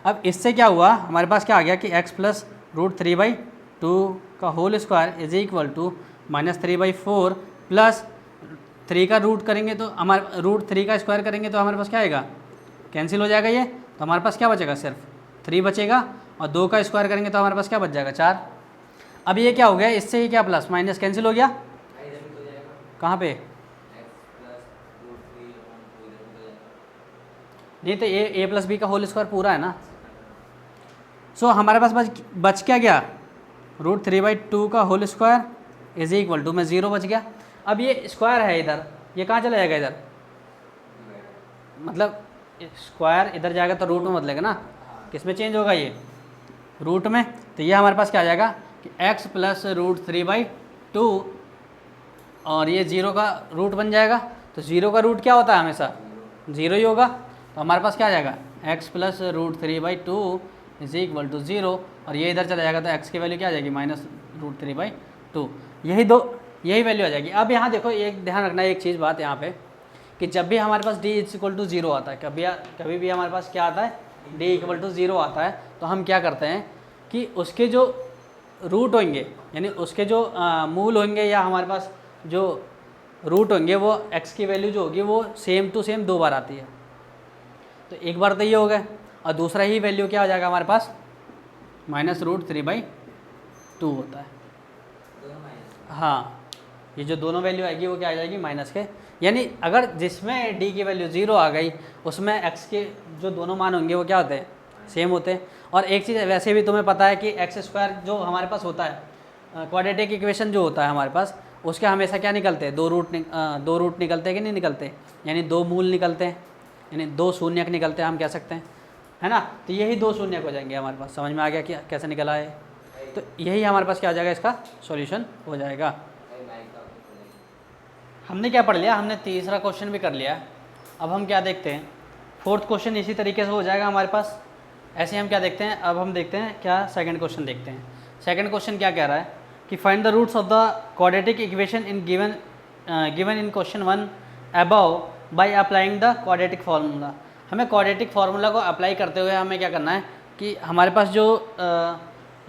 Speaker 1: अब इससे क्या हुआ हमारे पास क्या आ गया कि x प्लस √3/2 का whole square is equal to minus 3/4 plus 3 का रूट करेंगे तो हमारे √3 का स्क्वायर करेंगे तो हमारे पास क्या आएगा, कैंसिल हो जाएगा ये। तो हमारे पास क्या बचेगा सिर्फ 3 बचेगा और 2 का स्क्वायर करेंगे तो हमारे पास क्या बच जाएगा 4। अब ये क्या हो गया, इससे ये क्या प्लस माइनस कैंसिल हो गया, कहाँ पे, नहीं तो ए प्लस बी का होल स्क्वायर पूरा है ना। सो हमारे पास बच क्या गया, √3/2 का whole square is equal to में 0 बच गया। अब ये स्क्वायर है इधर, ये कहाँ चला जाएगा इधर, मतलब स्क्वायर इधर जाएगा तो रूट में बदलेगा ना, किस में चेंज होगा ये, रूट में। तो ये हमारे पास क्या आ जाएगा कि x प्लस √3/2 और ये 0 का रूट बन जाएगा। तो 0 का रूट क्या होता है, हमेशा 0 ही होगा। तो हमारे पास क्या आ जाएगा x plus √3/2 is equal to 0 और ये इधर चला जाएगा तो x की वैल्यू क्या आ जाएगी -√3/2, यही वैल्यू आ जाएगी। अब यहाँ देखो एक ध्यान रखना एक चीज़ बात यहाँ पे कि जब भी हमारे पास d = 0 आता है, कभी भी हमारे पास क्या आता है d = 0 आता है, तो हम क्या करते हैं कि उसके जो रूट होंगे यानी उसके जो मूल होंगे या हमारे पास जो रूट होंगे वो x की वैल्यू जो होगी वो सेम टू सेम 2 बार आती है। तो एक बार तो ये हो गया और दूसरा ही वैल्यू क्या हो जाएगा हमारे पास -√3/2 होता है। हाँ, ये जो दोनों वैल्यू आएगी वो क्या आ जाएगी माइनस के, यानी अगर जिसमें d की वैल्यू 0 आ गई उसमें x के जो दोनों मान होंगे वो क्या होते हैं, सेम होते हैं। और एक चीज़ वैसे भी तुम्हें पता है कि x² जो हमारे पास होता है, क्वाड्रेटिक इक्वेशन जो होता है हमारे पास, उसके हमेशा क्या निकलते हैं, 2 रूट निकलते हैं कि नहीं निकलते, यानी 2 मूल निकलते हैं, यानी 2 शून्यक निकलते हैं हम कह सकते हैं, है ना। तो यही 2 शून्यक हो जाएंगे हमारे पास। समझ में आ गया कि कैसे निकला है, तो यही हमारे पास क्या आ जाएगा, इसका सॉल्यूशन हो जाएगा। हमने क्या पढ़ लिया, हमने तीसरा क्वेश्चन भी कर लिया। अब हम क्या देखते हैं, फोर्थ क्वेश्चन इसी तरीके से हो जाएगा हमारे पास। ऐसे हम क्या देखते हैं, अब हम देखते हैं क्या सेकंड क्वेश्चन देखते हैं। सेकंड क्वेश्चन क्या कह रहा है कि find the roots of the quadratic equation in given in question 1 above by applying the quadratic formula. हमें क्वाड्रेटिक फार्मूला को अप्लाई करते हुए हमें क्या करना है कि हमारे पास जो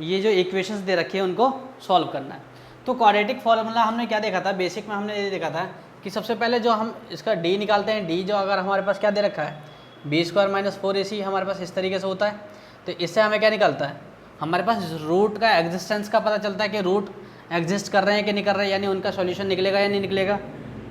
Speaker 1: ये जो इक्वेशंस दे रखी है उनको सॉल्व करना है। तो क्वाड्रेटिक फार्मूला हमने क्या देखा था, बेसिक में हमने ये देखा था कि सबसे पहले जो हम इसका d निकालते हैं, d जो अगर हमारे पास क्या दे रखा है b² - 4ac हमारे पास इस तरीके से होता है, तो इससे हमें क्या निकलता है, हमारे पास रूट का एग्जिस्टेंस का पता चलता है कि रूट एग्जिस्ट कर रहे हैं कि नहीं कर रहे हैं, यानी उनका सॉल्यूशन निकलेगा या नहीं निकलेगा।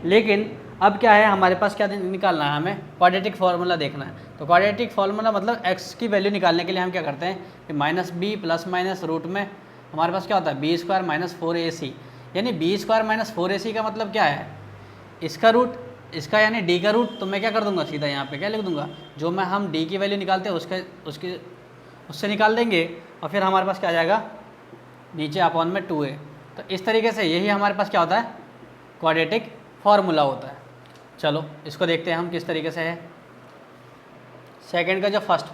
Speaker 1: लेकिन अब क्या है, हमारे पास क्या निकालना है, हमें क्वाड्रेटिक फार्मूला देखना है। तो क्वाड्रेटिक फार्मूला मतलब x की वैल्यू निकालने के लिए हम क्या करते हैं कि -b प्लस माइनस रूट में हमारे पास क्या होता है b² - 4ac, यानी b² - 4ac का मतलब क्या है, इसका रूट, इसका यानी d का रूट। तो मैं क्या कर दूंगा, सीधा यहाँ पे क्या लिख दूंगा, जो मैं हम d की वैल्यू निकालते हैं उससे निकाल देंगे और फिर हमारे पास क्या आ जाएगा नीचे अपॉन में 2a। तो इस तरीके से यही हमारे पास क्या होता है, क्वाड्रेटिक फार्मूला होता है। चलो इसको देखते हैं हम किस तरीके से है। सेकंड का जो फर्स्ट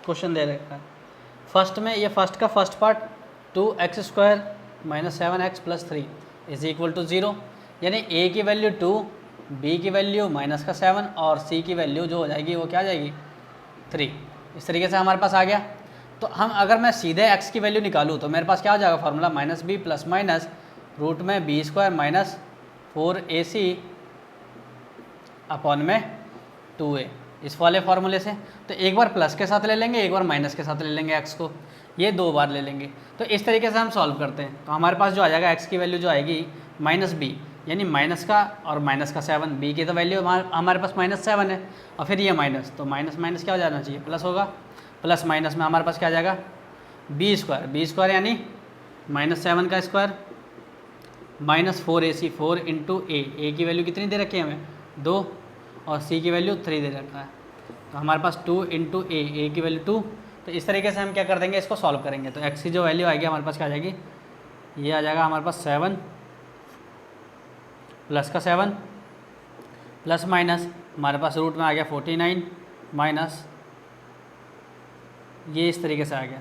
Speaker 1: क्वेश्चन दे रखा है, फर्स्ट में ये फर्स्ट का first part 2x² - 7x + 3 is equal to 0, यानी a की वैल्यू 2, b की वैल्यू -7 और c की वैल्यू जो हो जाएगी वो क्या आ जाएगी 3। इस तरीके से हमारे पास आ गया। तो हम अगर मैं सीधे x की वैल्यू निकालूँ तो मेरे पास क्या हो जाएगा formula -b plus minus root में b² - 4ac अपॉन में 2a, इस वाले फार्मूले से। तो एक बार प्लस के साथ ले लेंगे, एक बार माइनस के साथ ले लेंगे x को, ये 2 बार ले लेंगे। तो इस तरीके से हम सॉल्व करते हैं। तो हमारे पास जो आ जाएगा x की वैल्यू जो आएगी -b, यानी माइनस का और -7, b की तो वैल्यू हमारे पास -7 है और फिर ये माइनस, तो माइनस माइनस क्या हो जाना चाहिए, प्लस होगा। प्लस माइनस में हमारे पास क्या आ जाएगा b² यानी -7 का स्क्वायर -4ac, 4 × a की वैल्यू कितनी दे रखी है हमें 2 और c की वैल्यू 3 दे रखा है। तो हमारे पास 2 × a की वैल्यू 2। तो इस तरीके से हम क्या कर देंगे, इसको सॉल्व करेंगे। तो x की जो वैल्यू आएगी हमारे पास क्या आ जाएगी, ये आ जाएगा हमारे पास 7 प्लस का 7 प्लस माइनस हमारे पास रूट में आ गया 49 माइनस ये इस तरीके से आ गया,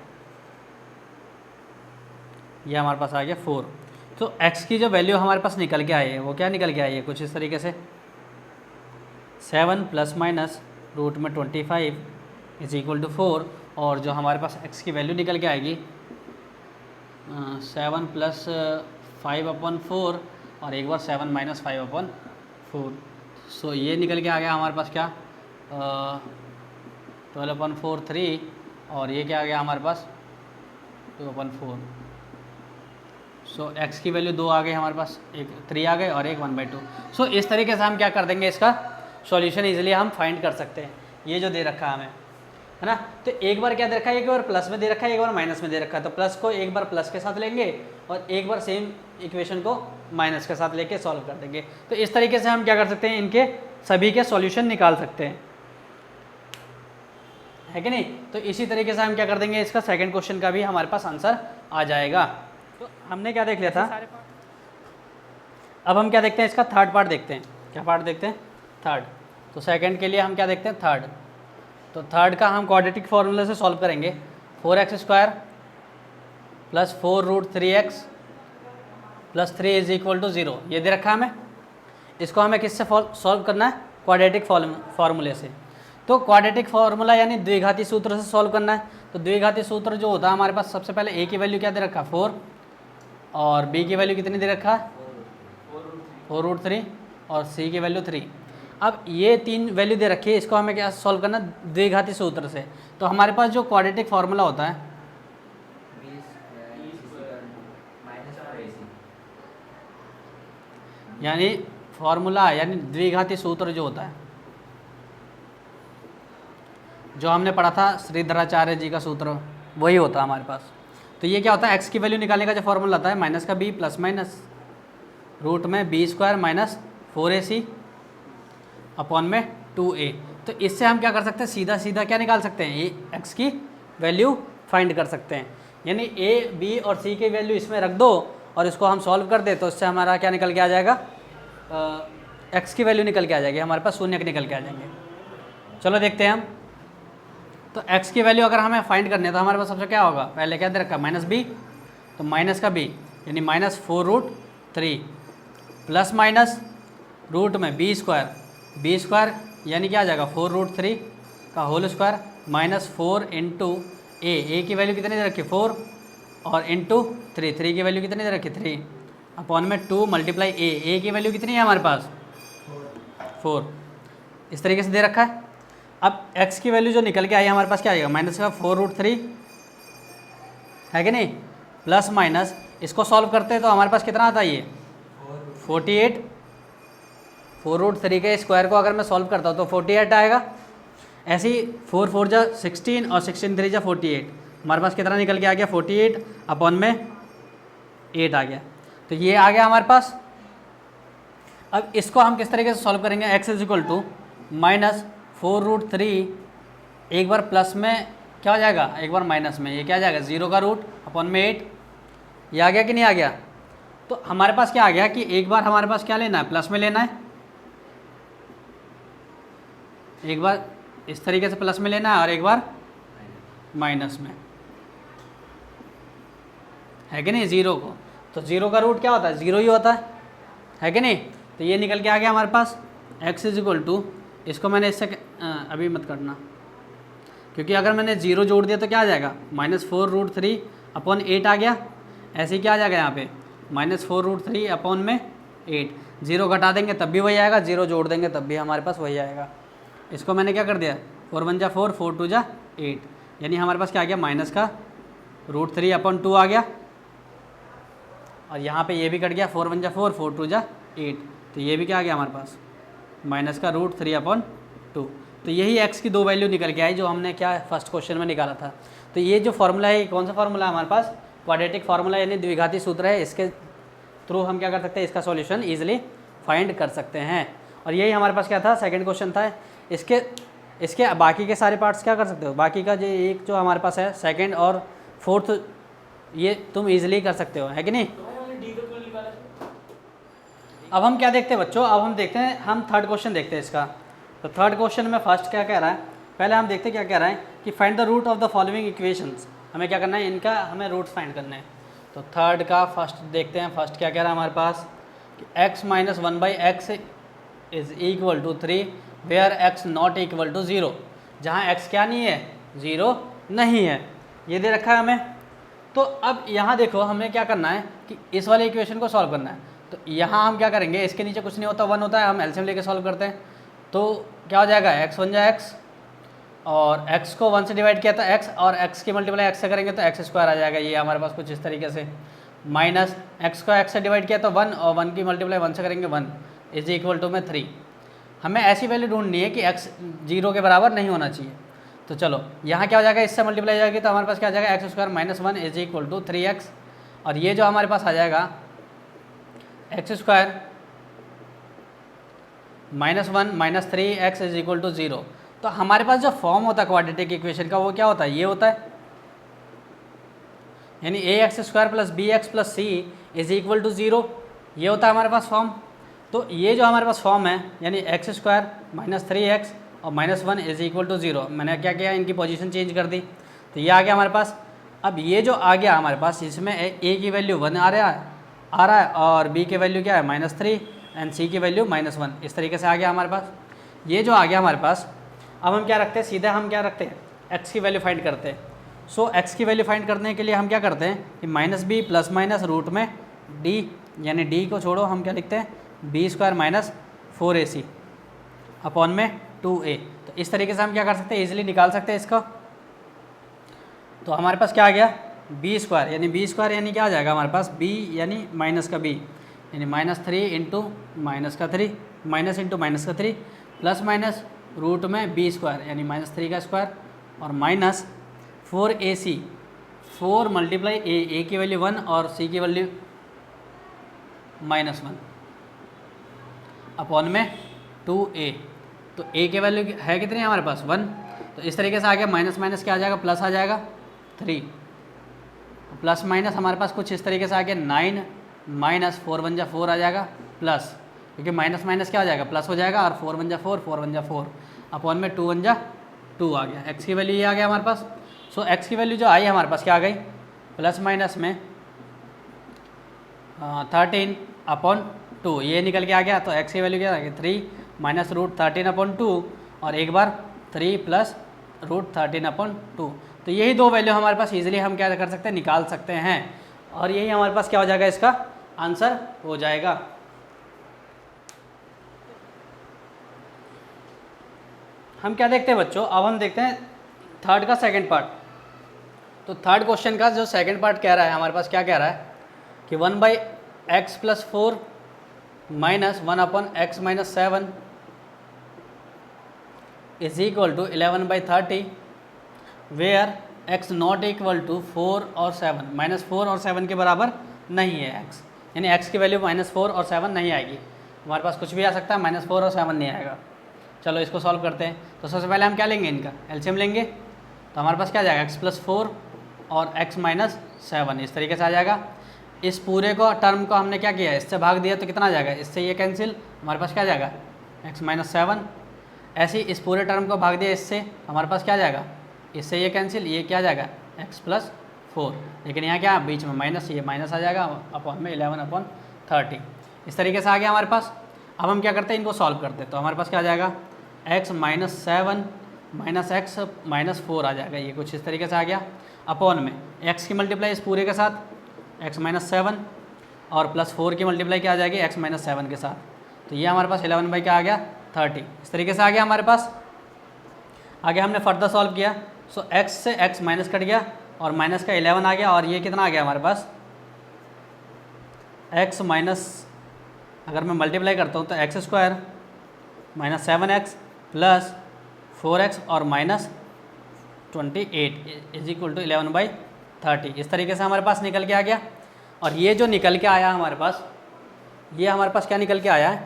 Speaker 1: ये हमारे पास आ गया 4। तो x की जो वैल्यू हमारे पास निकल के आई है वो क्या निकल के आई है, कुछ इस तरीके से 7 प्लस माइनस रूट में 25 इज इक्वल टू 4। और जो हमारे पास x की वैल्यू निकल के आएगी 7 प्लस 5/4 और एक बार 7 - 5/4। सो ये निकल के आ गया हमारे पास क्या 12/4 3 और ये क्या आ गया हमारे पास 2/4। सो एक्स की वैल्यू 2 आ गई हमारे पास, एक 3 आ गए और एक 1/2। सो इस तरीके से हम क्या कर देंगे, इसका सॉल्यूशन इजीली हम फाइंड कर सकते हैं। ये जो दे रखा है हमें, है ना, तो एक बार क्या दे रखा है, एक बार प्लस में दे रखा है, एक बार माइनस में दे रखा है। तो प्लस को एक बार प्लस के साथ लेंगे और एक बार सेम इक्वेशन को माइनस के साथ लेके सॉल्व कर देंगे। तो इस तरीके से हम क्या कर सकते हैं, इनके सभी के सॉल्यूशन निकाल सकते हैं, है कि नहीं। तो इसी तरीके से हम क्या कर देंगे, इसका सेकंड क्वेश्चन का भी हमारे पास आंसर आ जाएगा। तो हमने क्या देख लिया था, अब हम क्या देखते हैं, इसका थर्ड पार्ट देखते हैं। क्या पार्ट देखते हैं, थर्ड। तो सेकंड के लिए हम क्या देखते हैं, थर्ड। तो थर्ड का हम क्वाड्रेटिक फॉर्मूले से सॉल्व करेंगे। 4x² + 4√3x + 3 = 0, ये दे रखा है हमें। इसको हमें किससे सॉल्व करना है, क्वाड्रेटिक फॉर्मूले से। तो क्वाड्रेटिक फार्मूला यानी द्विघाती सूत्र से सॉल्व करना है। तो द्विघाती सूत्र जो होता है हमारे पास, सबसे पहले a की वैल्यू क्या दे रखा है 4 और b की वैल्यू कितनी दे रखा है 4√3 और c की वैल्यू 3। अब ये 3 वैल्यू दे रखी है, इसको हमें क्या सॉल्व करना है, द्विघाती सूत्र से। तो हमारे पास जो क्वाड्रेटिक फार्मूला होता है यानी फार्मूला यानी द्विघाती सूत्र जो होता है, जो हमने पढ़ा था श्रीधराचार्य जी का सूत्र, वही होता है हमारे पास। तो ये क्या होता है, x की वैल्यू निकालने का जो फॉर्मूला आता है माइनस का b प्लस माइनस रूट में b² - 4ac अपॉन में 2a। तो इससे हम क्या कर सकते हैं, सीधा सीधा क्या निकाल सकते हैं, ये x की वैल्यू फाइंड कर सकते हैं। यानी a, b और c की वैल्यू इसमें रख दो और इसको हम सॉल्व कर दे, तो इससे हमारा क्या निकल के आ जाएगा, x की वैल्यू निकल के आ जाएगी, हमारे पास शून्य निकल के आ जाएंगे। चलो देखते हैं हम। तो x की वैल्यू अगर हमें फाइंड करनी है तो हमारे पास सबसे क्या होगा, पहले क्या दे रखा है माइनस b, तो माइनस का b यानी -4√3 प्लस माइनस रूट में b² यानी क्या आ जाएगा 4√3 का होल स्क्वायर -4 × a की वैल्यू कितनी दे रखी 4 और इंटू 3 की वैल्यू कितनी दे रखी 3 अपॉन में 2 × a की वैल्यू कितनी है हमारे पास 4। इस तरीके से दे रखा है। अब x की वैल्यू जो निकल के आई हमारे पास क्या आएगा, माइनस का 4√3 है कि नहीं, प्लस माइनस इसको सॉल्व करते हैं तो हमारे पास कितना आता है ये 48। 4√3 के स्क्वायर को अगर मैं सॉल्व करता हूँ तो 48 आएगा। ऐसे ही 4 4 जा 16 और 16 3 जा 48, हमारे पास कितना निकल के आ गया 48 अपॉन में 8 आ गया। तो ये आ गया हमारे पास। अब इसको हम किस तरीके से सॉल्व करेंगे, x = -4√3 एक बार प्लस में क्या हो जाएगा, एक बार माइनस में, ये क्या आ जाएगा 0 का रूट अपॉन में 8। ये आ गया कि नहीं आ गया। तो हमारे पास क्या आ गया कि एक बार हमारे पास क्या लेना है, प्लस में लेना है, एक बार इस तरीके से प्लस में लेना है और एक बार माइनस में, है कि नहीं 0 को। तो 0 का रूट क्या होता है 0 ही होता है कि नहीं। तो ये निकल के आ गया हमारे पास x = इसको मैंने इससे अभी मत करना, क्योंकि अगर मैंने 0 जोड़ दिया तो क्या आ जाएगा -4√3 अपॉन 8 आ गया। ऐसे ही क्या आ जाएगा यहाँ पे -4√3 अपॉन में 8। 0 घटा देंगे तब भी वही आएगा, 0 जोड़ देंगे तब भी हमारे पास वही आएगा। इसको मैंने क्या कर दिया 4 1 जा 4 4 2 जा 8, यानी हमारे पास क्या आ गया माइनस का √3 अपॉन 2 आ गया। और यहाँ पे ये भी कट गया 4 1 जा 4 4 2 जा 8, तो ये भी क्या आ गया हमारे पास माइनस का √3 अपॉन 2। तो यही x की 2 वैल्यू निकल के आई जो हमने क्या फर्स्ट क्वेश्चन में निकाला था। तो ये जो फार्मूला है, कौन सा फार्मूला है हमारे पास, क्वाड्रेटिक फार्मूला यानी द्विघाती सूत्र है। इसके थ्रू हम क्या कर सकते हैं, इसका सॉल्यूशन इजीली फाइंड कर सकते हैं। और यही हमारे पास क्या था, सेकंड क्वेश्चन था। इसके बाकी के सारे पार्ट्स क्या कर सकते हो, बाकी का जो एक जो हमारे पास है सेकंड और फोर्थ, ये तुम इजीली कर सकते हो, है कि नहीं। अब हम क्या देखते हैं बच्चों, अब हम देखते हैं, हम थर्ड क्वेश्चन देखते हैं इसका। तो थर्ड क्वेश्चन में फर्स्ट क्या कह रहा है, पहले हम देखते हैं क्या कह रहा है कि find the root of the following equations. हमें क्या करना है, इनका हमें रूट्स फाइंड करना है। तो थर्ड का फर्स्ट देखते हैं, फर्स्ट क्या कह रहा है हमारे पास कि x - 1/x = 3 वेयर x ≠ 0, जहाँ x क्या नहीं है 0 नहीं है, ये दे रखा है हमें। तो अब यहाँ देखो हमें क्या करना है कि इस वाले इक्वेशन को सॉल्व करना है। तो यहाँ हम क्या करेंगे, इसके नीचे कुछ नहीं होता 1 होता है, हम एलसीएम लेके सॉल्व करते हैं। तो क्या हो जाएगा x 1 जा x और x को 1 से डिवाइड किया तो x, और x की मल्टीप्लाई x से करेंगे तो x स्क्वायर आ जाएगा। ये हमारे पास कुछ इस तरीके से, माइनस x को x से डिवाइड किया तो 1, और 1 की मल्टीप्लाई 1 से करेंगे 1 इज इक्वल टू में 3। हमें ऐसी वैल्यू ढूंढनी है कि x 0 के बराबर नहीं होना चाहिए। तो चलो यहाँ क्या हो जाएगा, इससे मल्टीप्लाई जाएगी तो हमारे पास क्या आ जाएगा, X square minus 1 is equal to 3x, और ये जो हमारे पास आ जाएगा X square minus 1 minus 3x is equal to 0। तो हमारे पास जो फॉर्म होता है क्वाड्रेटिक इक्वेशन का वो क्या होता है, ये होता है, यानी ax स्क्वायर प्लस bx प्लस c इज इक्वल टू 0, ये होता है हमारे पास फॉर्म। तो ये जो हमारे पास फॉर्म है, यानी एक्स स्क्वायर माइनस 3x और माइनस 1 इज इक्वल टू 0, मैंने क्या किया, इनकी पोजीशन चेंज कर दी, तो ये आ गया हमारे पास। अब ये जो आ गया हमारे पास, इसमें a की वैल्यू 1 आ रहा है और b की वैल्यू क्या है -3 एंड c की वैल्यू -1, इस तरीके से आ गया हमारे पास। ये जो आ गया हमारे पास, अब हम क्या रखते हैं, सीधे हम क्या रखते हैं, x की वैल्यू फाइंड करते हैं। सो x की वैल्यू फाइंड करने के लिए हम क्या करते हैं कि -b प्लस माइनस रूट में d, यानी d को छोड़ो हम क्या लिखते हैं, b square minus 4ac upon में 2a। तो इस तरीके से हम क्या कर सकते हैं, इजीली निकाल सकते हैं इसका। तो हमारे पास क्या आ गया, b स्क्वायर, यानी b स्क्वायर यानी क्या आ जाएगा हमारे पास, b यानी माइनस का b, यानी -3 इंटू माइनस का 3, माइनस इंटू माइनस का 3 प्लस माइनस रूट में b स्क्वायर यानी -3 का स्क्वायर और माइनस 4ac, 4 मल्टीप्लाई a की वैल्यू 1 और c की वैल्यू -1 अपॉन में 2a। तो a की वैल्यू है कितनी है हमारे पास, 1। तो इस तरीके से आ गया, माइनस माइनस क्या आ जाएगा, प्लस आ जाएगा 3, प्लस माइनस हमारे पास कुछ इस तरीके से आ गया 9 माइनस 4 1 जा 4 आ जाएगा प्लस, क्योंकि माइनस माइनस क्या हो जाएगा, प्लस हो जाएगा, और 4 1 जा 4 4 1 जा 4 अपॉन में 2 1 जा 2 आ गया। x की वैल्यू ये आ गया हमारे पास। सो x की वैल्यू जो आई हमारे पास क्या आ गई, प्लस माइनस में 13 अपॉन 2, ये निकल के आ गया। तो x की वैल्यू क्या आ गई, 3 माइनस रूट 13 अपॉन 2 और एक बार 3 प्लस रूट 13 अपॉन 2। तो यही दो वैल्यू हमारे पास इजीली हम क्या कर सकते हैं, निकाल सकते हैं, और यही हमारे पास क्या हो जाएगा, इसका आंसर हो जाएगा। हम क्या देखते हैं बच्चों, अब हम देखते हैं थर्ड का सेकंड पार्ट। तो थर्ड क्वेश्चन का जो सेकंड पार्ट कह रहा है हमारे पास, क्या कह रहा है कि 1/x plus 4 minus 1 upon x minus 7 is equal to 11/30 where x not equal to 4 और 7, -4 और 7 के बराबर नहीं है x, यानी x की वैल्यू -4 और 7 नहीं आएगी। हमारे पास कुछ भी आ सकता है, -4 और 7 नहीं आएगा। चलो इसको सॉल्व करते हैं। तो सबसे पहले हम क्या लेंगे, इनका एलसीएम लेंगे। तो हमारे पास क्या आ जाएगा, x प्लस 4 और x माइनस 7 इस तरीके से आ जाएगा। इस पूरे को टर्म को हमने क्या किया, इससे भाग दिया तो कितना आ जाएगा, इससे ये कैंसिल, हमारे पास क्या आ जाएगा x माइनस 7। ऐसे ही इस पूरे टर्म को भाग दिया इससे, हमारे पास क्या आ जाएगा, इससे ये कैंसिल, ये क्या आ जाएगा x प्लस 4, लेकिन यहाँ क्या बीच में माइनस, ये माइनस आ जाएगा अपॉन में 11 अपॉन 30 इस तरीके से आ गया हमारे पास। अब हम क्या करते हैं, इनको सॉल्व करते हैं। तो हमारे पास क्या आ जाएगा, x minus 7 minus x minus 4 आ जाएगा, ये कुछ इस तरीके से आ गया अपॉन में x की मल्टीप्लाई इस पूरे के साथ x माइनस 7 और प्लस 4 की मल्टीप्लाई क्या आ जाएगी x माइनस 7 के साथ। तो ये हमारे पास 11 बाई क्या आ गया 30 इस तरीके से आ गया हमारे पास। आगे हमने फर्दर सॉल्व किया। सो x से x माइनस कट गया और माइनस का 11 आ गया, और ये कितना आ गया हमारे पास x माइनस, अगर मैं मल्टीप्लाई करता हूँ तो x square minus 7x plus 4x और माइनस 28 इज इक्वल टू 11/30 इस तरीके से हमारे पास निकल के आ गया। और ये जो निकल के आया हमारे पास, ये हमारे पास क्या निकल के आया है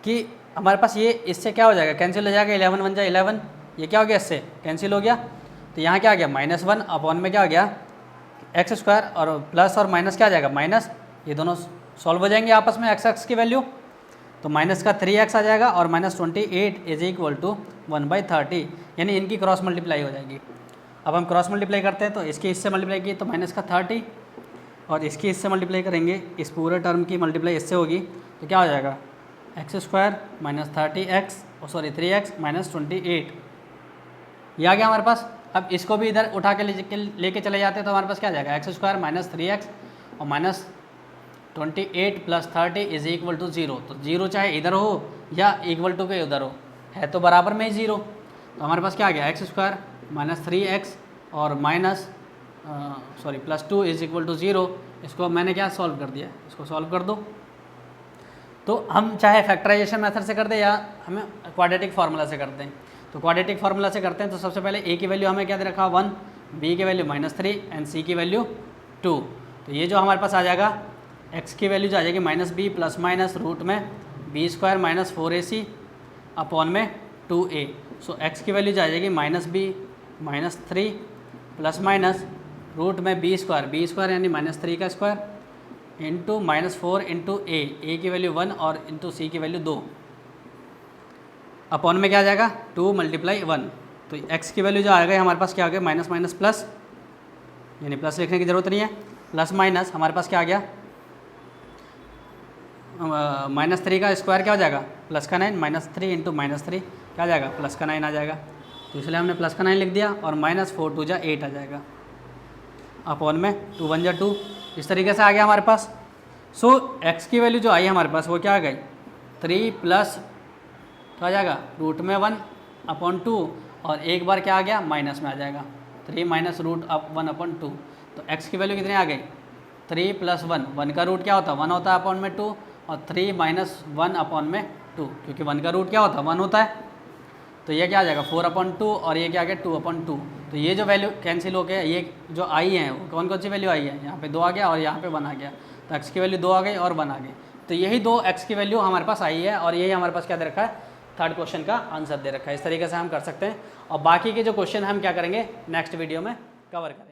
Speaker 1: कि हमारे पास ये इससे क्या हो जाएगा, कैंसिल हो जाएगा, 11 1 जा 11, ये क्या हो गया, इससे कैंसिल हो गया। तो यहाँ क्या आ गया -1 अपॉन में क्या हो गया एक्स स्क्वायर, और प्लस और माइनस क्या आ जाएगा माइनस, ये दोनों सॉल्व हो जाएंगे आपस में x की वैल्यू। तो माइनस का 3x आ जाएगा और -28 इज इक्वल टू 1/30, यानी इनकी क्रॉस मल्टीप्लाई हो जाएगी। अब हम क्रॉस मल्टीप्लाई करते हैं, तो इसकी इससे मल्टीप्लाई की तो माइनस का 30 और इसकी इससे मल्टीप्लाई करेंगे, इस पूरे टर्म की मल्टीप्लाई इससे होगी, तो क्या हो जाएगा X square minus 3x minus 28 ये आ गया हमारे पास। अब इसको भी इधर उठा के लेके चले जाते हैं, तो हमारे पास क्या आ जाएगा एक्स स्क्वायर माइनस 3x और minus 28 plus 30 is equal to 0। तो 0 चाहे इधर हो या इक्वल टू के उधर हो, है तो बराबर में ही 0। तो हमारे पास क्या आ गया एक्स स्क्वायर माइनस 3x और minus plus 2 is equal to 0। इसको मैंने क्या सॉल्व कर दिया, इसको सॉल्व कर दो। तो हम चाहे फैक्टराइजेशन मेथड से कर दें या हमें क्वाड्रेटिक फार्मूला से करते हैं। तो क्वाड्रेटिक फार्मूला से करते हैं तो सबसे पहले a की वैल्यू हमें क्या दे रखा 1, b की वैल्यू -3 एंड c की वैल्यू 2। तो ये जो हमारे पास आ जाएगा x की वैल्यू जो आ जाएगी -b प्लस माइनस रूट में b² माइनस 4ac अपॉन में 2a। सो x की वैल्यू जो आ जाएगी -b -3 प्लस माइनस रूट में b² यानी -3 का स्क्वायर इंटू -4 इंटू a की वैल्यू 1 और इंटू c की वैल्यू 2 अपॉन में क्या आ जाएगा 2 × 1। तो x की वैल्यू जो आ गई हमारे पास क्या आ गया माइनस माइनस प्लस, यानी प्लस लिखने की ज़रूरत नहीं है, प्लस माइनस हमारे पास क्या आ गया -3 का स्क्वायर क्या हो जाएगा प्लस का 9 -3 इंटू -3 क्या आ जाएगा प्लस का 9 आ जाएगा। तो इसलिए हमने प्लस का 9 लिख दिया और -4 2 × 8 आ जाएगा अपॉन में 2 1 × 2 इस तरीके से आ गया हमारे पास। सो x की वैल्यू जो आई हमारे पास वो क्या आ गई 3 प्लस क्या आ जाएगा रूट में 1 अपॉन 2 और एक बार क्या आ गया माइनस में आ जाएगा 3 माइनस रूट अप 1 अपॉन 2। तो x की वैल्यू कितनी आ गई 3 प्लस 1 का रूट क्या होता है 1 होता है अपॉन में 2 और 3 माइनस 1 अपॉन में 2 क्योंकि 1 का रूट क्या होता है 1 होता है। तो ये क्या आ जाएगा 4 अपॉन 2 और ये क्या आ गया 2 अपॉन 2। तो ये जो वैल्यू कैंसिल हो गया, ये जो आई है वो कौन कौन सी वैल्यू आई है, यहाँ पे 2 आ गया और यहाँ पे 1 आ गया। तो x की वैल्यू 2 आ गई और 1 आ गई। तो यही 2 x की वैल्यू हमारे पास आई है और यही हमारे पास क्या दे रखा है थर्ड क्वेश्चन का आंसर दे रखा है। इस तरीके से हम कर सकते हैं और बाकी के जो क्वेश्चन हम क्या करेंगे नेक्स्ट वीडियो में कवर करेंगे।